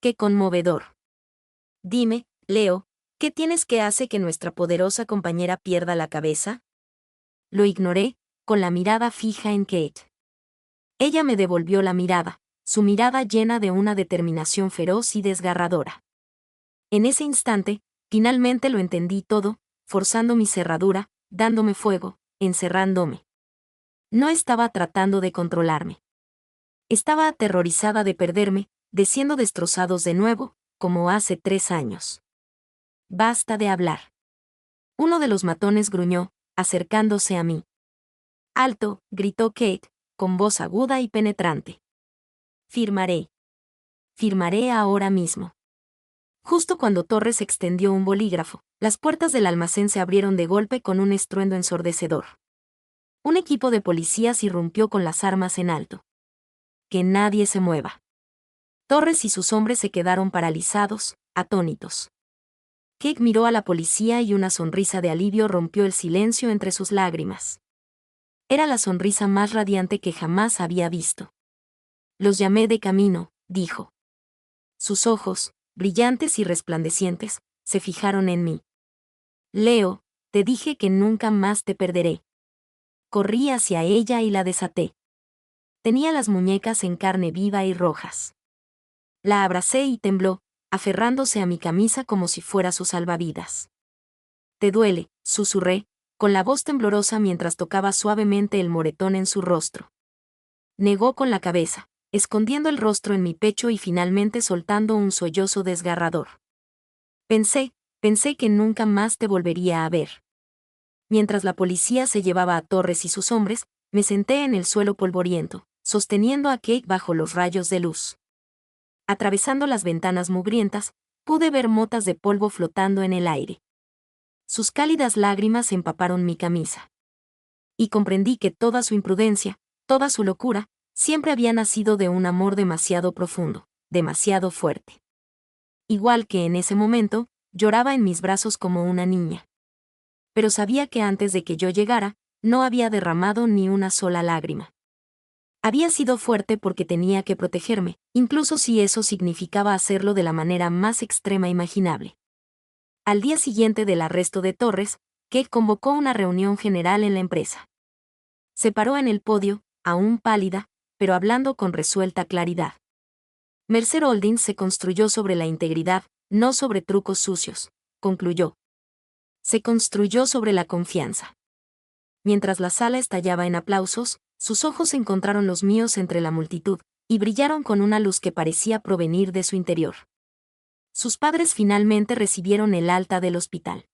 Qué conmovedor. Dime, Leo, ¿qué tienes que hacer que nuestra poderosa compañera pierda la cabeza? Lo ignoré, con la mirada fija en Kate. Ella me devolvió la mirada, su mirada llena de una determinación feroz y desgarradora. En ese instante, finalmente lo entendí todo, forzando mi cerradura, dándome fuego, encerrándome. No estaba tratando de controlarme. Estaba aterrorizada de perderme, de siendo destrozados de nuevo, como hace 3 años. Basta de hablar. Uno de los matones gruñó, acercándose a mí. Alto, gritó Kate, con voz aguda y penetrante. Firmaré. Firmaré ahora mismo. Justo cuando Torres extendió un bolígrafo, las puertas del almacén se abrieron de golpe con un estruendo ensordecedor. Un equipo de policías irrumpió con las armas en alto. Que nadie se mueva. Torres y sus hombres se quedaron paralizados, atónitos. Kate miró a la policía y una sonrisa de alivio rompió el silencio entre sus lágrimas. Era la sonrisa más radiante que jamás había visto. Los llamé de camino, dijo. Sus ojos, brillantes y resplandecientes, se fijaron en mí. Leo, te dije que nunca más te perderé. Corrí hacia ella y la desaté. Tenía las muñecas en carne viva y rojas. La abracé y tembló, aferrándose a mi camisa como si fuera su salvavidas. Te duele, susurré, con la voz temblorosa mientras tocaba suavemente el moretón en su rostro. Negó con la cabeza, escondiendo el rostro en mi pecho y finalmente soltando un sollozo desgarrador. Pensé que nunca más te volvería a ver. Mientras la policía se llevaba a Torres y sus hombres, me senté en el suelo polvoriento, sosteniendo a Kate bajo los rayos de luz. Atravesando las ventanas mugrientas, pude ver motas de polvo flotando en el aire. Sus cálidas lágrimas empaparon mi camisa. Y comprendí que toda su imprudencia, toda su locura, siempre había nacido de un amor demasiado profundo, demasiado fuerte. Igual que en ese momento, lloraba en mis brazos como una niña. Pero sabía que antes de que yo llegara, no había derramado ni una sola lágrima. Había sido fuerte porque tenía que protegerme, incluso si eso significaba hacerlo de la manera más extrema imaginable. Al día siguiente del arresto de Torres, Kate convocó una reunión general en la empresa. Se paró en el podio, aún pálida, pero hablando con resuelta claridad. Mercer Holdings se construyó sobre la integridad, no sobre trucos sucios, concluyó. Se construyó sobre la confianza. Mientras la sala estallaba en aplausos, sus ojos encontraron los míos entre la multitud, y brillaron con una luz que parecía provenir de su interior. Sus padres finalmente recibieron el alta del hospital.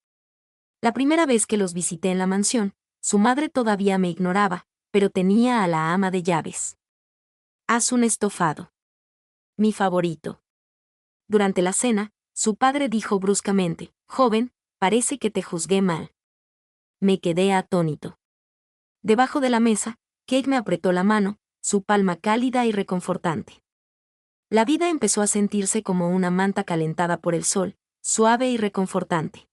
La primera vez que los visité en la mansión, su madre todavía me ignoraba, pero tenía a la ama de llaves. Haz un estofado. Mi favorito. Durante la cena, su padre dijo bruscamente, joven, parece que te juzgué mal. Me quedé atónito. Debajo de la mesa, Kate me apretó la mano, su palma cálida y reconfortante. La vida empezó a sentirse como una manta calentada por el sol, suave y reconfortante.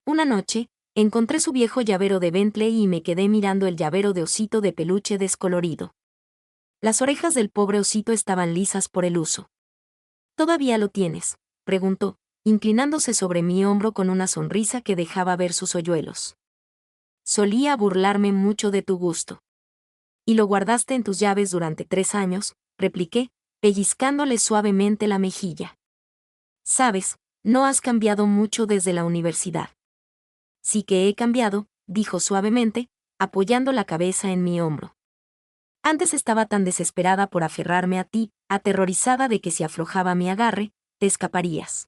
Una noche, encontré su viejo llavero de Bentley y me quedé mirando el llavero de osito de peluche descolorido. Las orejas del pobre osito estaban lisas por el uso. ¿Todavía lo tienes?, preguntó, inclinándose sobre mi hombro con una sonrisa que dejaba ver sus hoyuelos. Solía burlarme mucho de tu gusto. ¿Y lo guardaste en tus llaves durante 3 años? Repliqué, pellizcándole suavemente la mejilla. Sabes, no has cambiado mucho desde la universidad. Sí que he cambiado, dijo suavemente, apoyando la cabeza en mi hombro. Antes estaba tan desesperada por aferrarme a ti, aterrorizada de que si aflojaba mi agarre, te escaparías.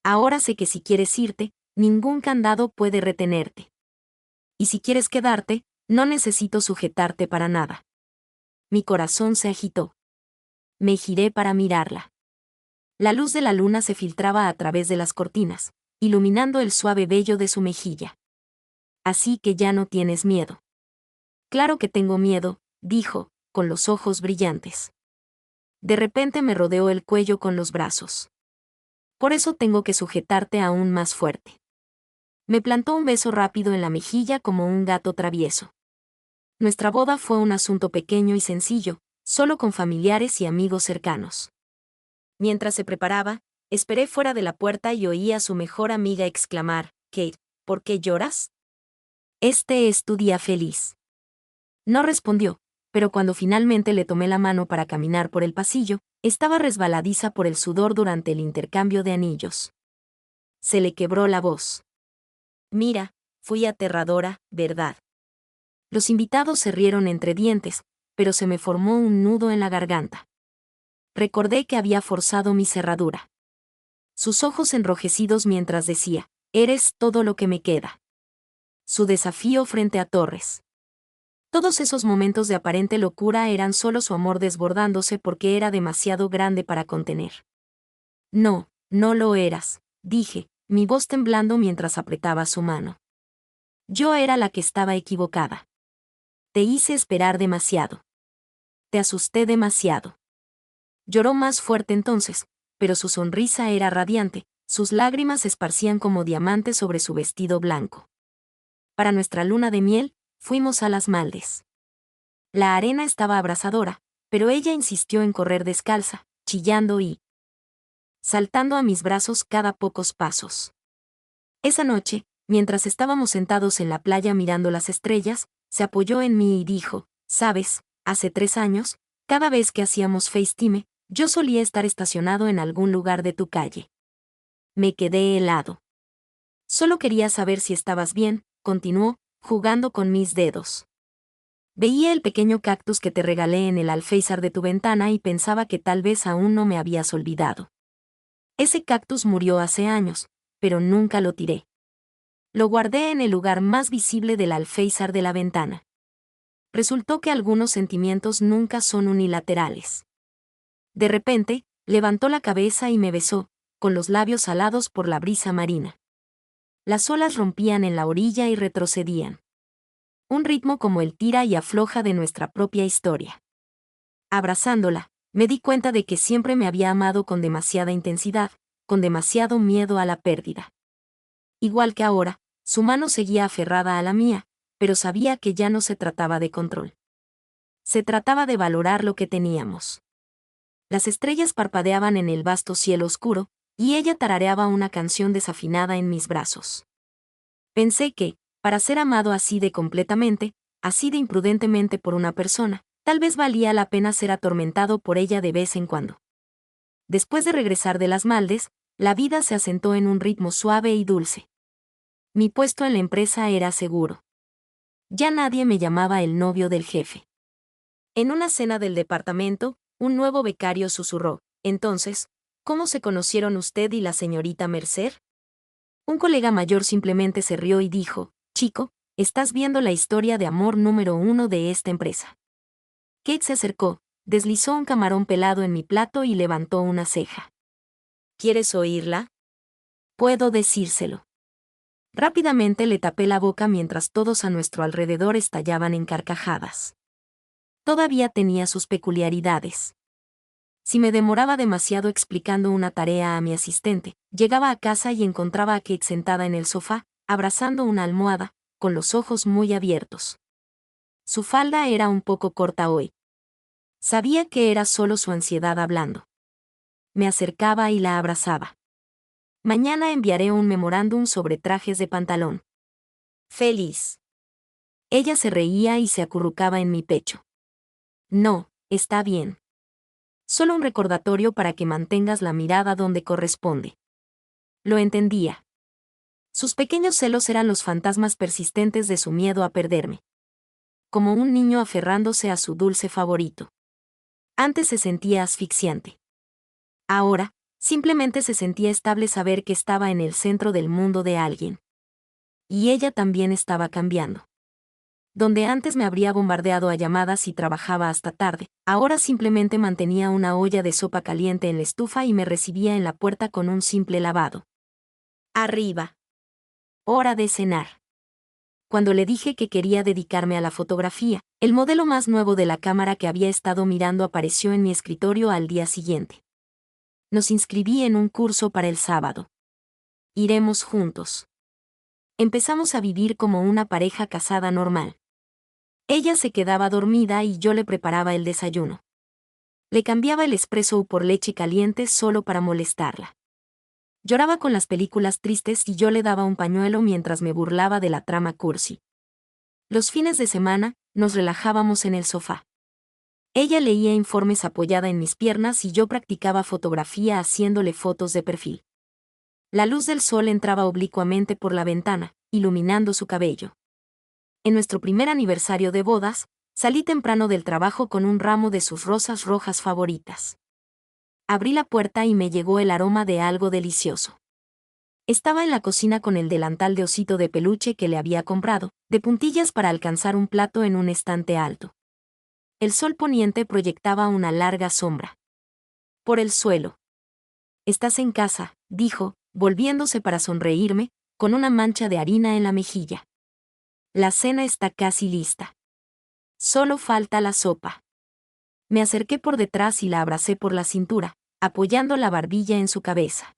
Ahora sé que si quieres irte, ningún candado puede retenerte. Y si quieres quedarte, no necesito sujetarte para nada. Mi corazón se agitó. Me giré para mirarla. La luz de la luna se filtraba a través de las cortinas, iluminando el suave vello de su mejilla. Así que ya no tienes miedo. Claro que tengo miedo, dijo, con los ojos brillantes. De repente me rodeó el cuello con los brazos. Por eso tengo que sujetarte aún más fuerte. Me plantó un beso rápido en la mejilla como un gato travieso. Nuestra boda fue un asunto pequeño y sencillo, solo con familiares y amigos cercanos. Mientras se preparaba, esperé fuera de la puerta y oí a su mejor amiga exclamar, Kate, ¿por qué lloras? Este es tu día feliz. No respondió, pero cuando finalmente le tomé la mano para caminar por el pasillo, estaba resbaladiza por el sudor durante el intercambio de anillos. Se le quebró la voz. Mira, fui aterradora, ¿verdad? Los invitados se rieron entre dientes, pero se me formó un nudo en la garganta. Recordé que había forzado mi cerradura. Sus ojos enrojecidos mientras decía, eres todo lo que me queda. Su desafío frente a Torres. Todos esos momentos de aparente locura eran solo su amor desbordándose porque era demasiado grande para contener. No, no lo eras, dije, mi voz temblando mientras apretaba su mano. Yo era la que estaba equivocada. Te hice esperar demasiado. Te asusté demasiado. Lloró más fuerte entonces, pero su sonrisa era radiante, sus lágrimas se esparcían como diamantes sobre su vestido blanco. Para nuestra luna de miel, fuimos a Las Maldes. La arena estaba abrasadora, pero ella insistió en correr descalza, chillando y saltando a mis brazos cada pocos pasos. Esa noche, mientras estábamos sentados en la playa mirando las estrellas, se apoyó en mí y dijo, ¿sabes? Hace 3 años, cada vez que hacíamos FaceTime, yo solía estar estacionado en algún lugar de tu calle. Me quedé helado. Solo quería saber si estabas bien, continuó, jugando con mis dedos. Veía el pequeño cactus que te regalé en el alféizar de tu ventana y pensaba que tal vez aún no me habías olvidado. Ese cactus murió hace años, pero nunca lo tiré. Lo guardé en el lugar más visible del alféizar de la ventana. Resultó que algunos sentimientos nunca son unilaterales. De repente, levantó la cabeza y me besó, con los labios alados por la brisa marina. Las olas rompían en la orilla y retrocedían. Un ritmo como el tira y afloja de nuestra propia historia. Abrazándola, me di cuenta de que siempre me había amado con demasiada intensidad, con demasiado miedo a la pérdida. Igual que ahora, su mano seguía aferrada a la mía, pero sabía que ya no se trataba de control. Se trataba de valorar lo que teníamos. Las estrellas parpadeaban en el vasto cielo oscuro, y ella tarareaba una canción desafinada en mis brazos. Pensé que, para ser amado así de completamente, así de imprudentemente por una persona, tal vez valía la pena ser atormentado por ella de vez en cuando. Después de regresar de Las Maldes, la vida se asentó en un ritmo suave y dulce. Mi puesto en la empresa era seguro. Ya nadie me llamaba el novio del jefe. En una cena del departamento, un nuevo becario susurró, entonces, ¿cómo se conocieron usted y la señorita Mercer? Un colega mayor simplemente se rió y dijo, chico, estás viendo la historia de amor número 1 de esta empresa. Kate se acercó, deslizó un camarón pelado en mi plato y levantó una ceja. ¿Quieres oírla? Puedo decírselo. Rápidamente le tapé la boca mientras todos a nuestro alrededor estallaban en carcajadas. Todavía tenía sus peculiaridades. Si me demoraba demasiado explicando una tarea a mi asistente, llegaba a casa y encontraba a Kate sentada en el sofá, abrazando una almohada, con los ojos muy abiertos. Su falda era un poco corta hoy. Sabía que era solo su ansiedad hablando. Me acercaba y la abrazaba. Mañana enviaré un memorándum sobre trajes de pantalón. Feliz. Ella se reía y se acurrucaba en mi pecho. No, está bien. Solo un recordatorio para que mantengas la mirada donde corresponde. Lo entendía. Sus pequeños celos eran los fantasmas persistentes de su miedo a perderme. Como un niño aferrándose a su dulce favorito. Antes se sentía asfixiante. Ahora, simplemente se sentía estable saber que estaba en el centro del mundo de alguien. Y ella también estaba cambiando. Donde antes me habría bombardeado a llamadas y trabajaba hasta tarde, ahora simplemente mantenía una olla de sopa caliente en la estufa y me recibía en la puerta con un simple lavado. Arriba. Hora de cenar. Cuando le dije que quería dedicarme a la fotografía, el modelo más nuevo de la cámara que había estado mirando apareció en mi escritorio al día siguiente. Nos inscribí en un curso para el sábado. Iremos juntos. Empezamos a vivir como una pareja casada normal. Ella se quedaba dormida y yo le preparaba el desayuno. Le cambiaba el espresso por leche caliente solo para molestarla. Lloraba con las películas tristes y yo le daba un pañuelo mientras me burlaba de la trama cursi. Los fines de semana, nos relajábamos en el sofá. Ella leía informes apoyada en mis piernas y yo practicaba fotografía haciéndole fotos de perfil. La luz del sol entraba oblicuamente por la ventana, iluminando su cabello. En nuestro primer aniversario de bodas, salí temprano del trabajo con un ramo de sus rosas rojas favoritas. Abrí la puerta y me llegó el aroma de algo delicioso. Estaba en la cocina con el delantal de osito de peluche que le había comprado, de puntillas para alcanzar un plato en un estante alto. El sol poniente proyectaba una larga sombra. Por el suelo. «Estás en casa», dijo, volviéndose para sonreírme, con una mancha de harina en la mejilla. «La cena está casi lista. Solo falta la sopa». Me acerqué por detrás y la abracé por la cintura, apoyando la barbilla en su cabeza.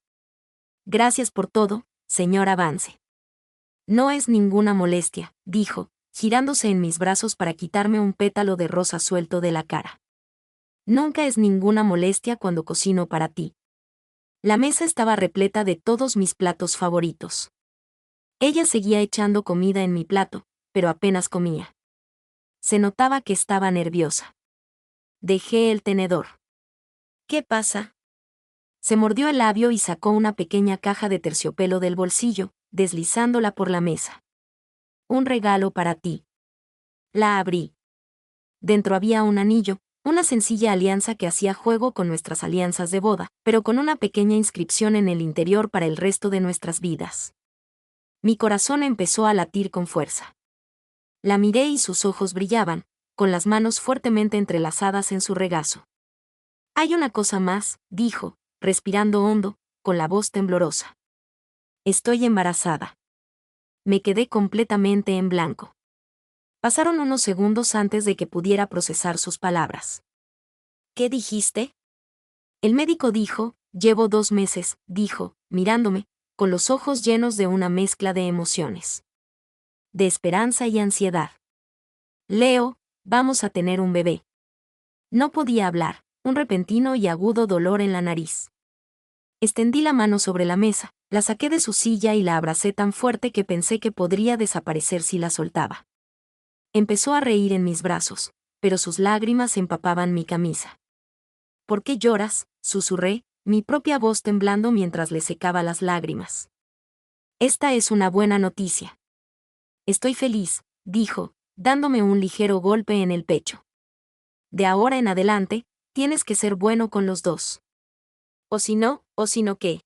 «Gracias por todo, señora Vance». «No es ninguna molestia», dijo, girándose en mis brazos para quitarme un pétalo de rosa suelto de la cara. «Nunca es ninguna molestia cuando cocino para ti». La mesa estaba repleta de todos mis platos favoritos. Ella seguía echando comida en mi plato, pero apenas comía. Se notaba que estaba nerviosa. Dejé el tenedor. «¿Qué pasa?». Se mordió el labio y sacó una pequeña caja de terciopelo del bolsillo, deslizándola por la mesa. «Un regalo para ti». La abrí. Dentro había un anillo, una sencilla alianza que hacía juego con nuestras alianzas de boda, pero con una pequeña inscripción en el interior para el resto de nuestras vidas. Mi corazón empezó a latir con fuerza. La miré y sus ojos brillaban, con las manos fuertemente entrelazadas en su regazo. «Hay una cosa más», dijo, respirando hondo, con la voz temblorosa. «Estoy embarazada». Me quedé completamente en blanco. Pasaron unos segundos antes de que pudiera procesar sus palabras. «¿Qué dijiste?». El médico dijo, «Llevo 2 meses», dijo, mirándome, con los ojos llenos de una mezcla de emociones. De esperanza y ansiedad. «Leo, vamos a tener un bebé». No podía hablar, un repentino y agudo dolor en la nariz. Extendí la mano sobre la mesa, la saqué de su silla y la abracé tan fuerte que pensé que podría desaparecer si la soltaba. Empezó a reír en mis brazos, pero sus lágrimas empapaban mi camisa. «¿Por qué lloras?», susurré, mi propia voz temblando mientras le secaba las lágrimas. «Esta es una buena noticia». «Estoy feliz», dijo, dándome un ligero golpe en el pecho. «De ahora en adelante, tienes que ser bueno con los dos». «¿O si no qué?»,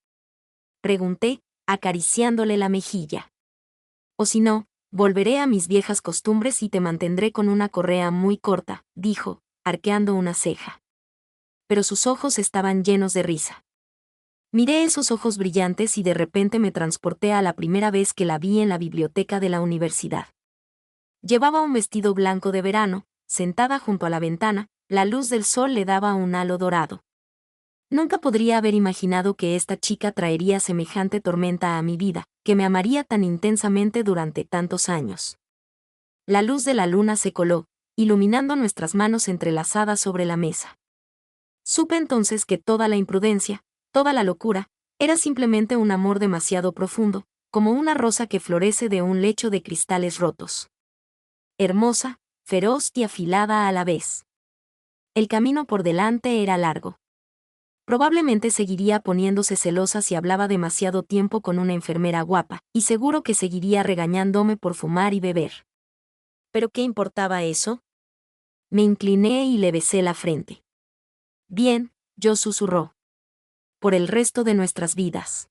pregunté, acariciándole la mejilla. «O si no, Volveré a mis viejas costumbres y te mantendré con una correa muy corta, dijo, arqueando una ceja. Pero sus ojos estaban llenos de risa. Miré esos ojos brillantes y de repente me transporté a la primera vez que la vi en la biblioteca de la universidad. Llevaba un vestido blanco de verano, sentada junto a la ventana, la luz del sol le daba un halo dorado. Nunca podría haber imaginado que esta chica traería semejante tormenta a mi vida, que me amaría tan intensamente durante tantos años. La luz de la luna se coló, iluminando nuestras manos entrelazadas sobre la mesa. Supe entonces que toda la imprudencia, toda la locura, era simplemente un amor demasiado profundo, como una rosa que florece de un lecho de cristales rotos. Hermosa, feroz y afilada a la vez. El camino por delante era largo. Probablemente seguiría poniéndose celosa si hablaba demasiado tiempo con una enfermera guapa, y seguro que seguiría regañándome por fumar y beber. ¿Pero qué importaba eso? Me incliné y le besé la frente. Bien, yo susurró. Por el resto de nuestras vidas.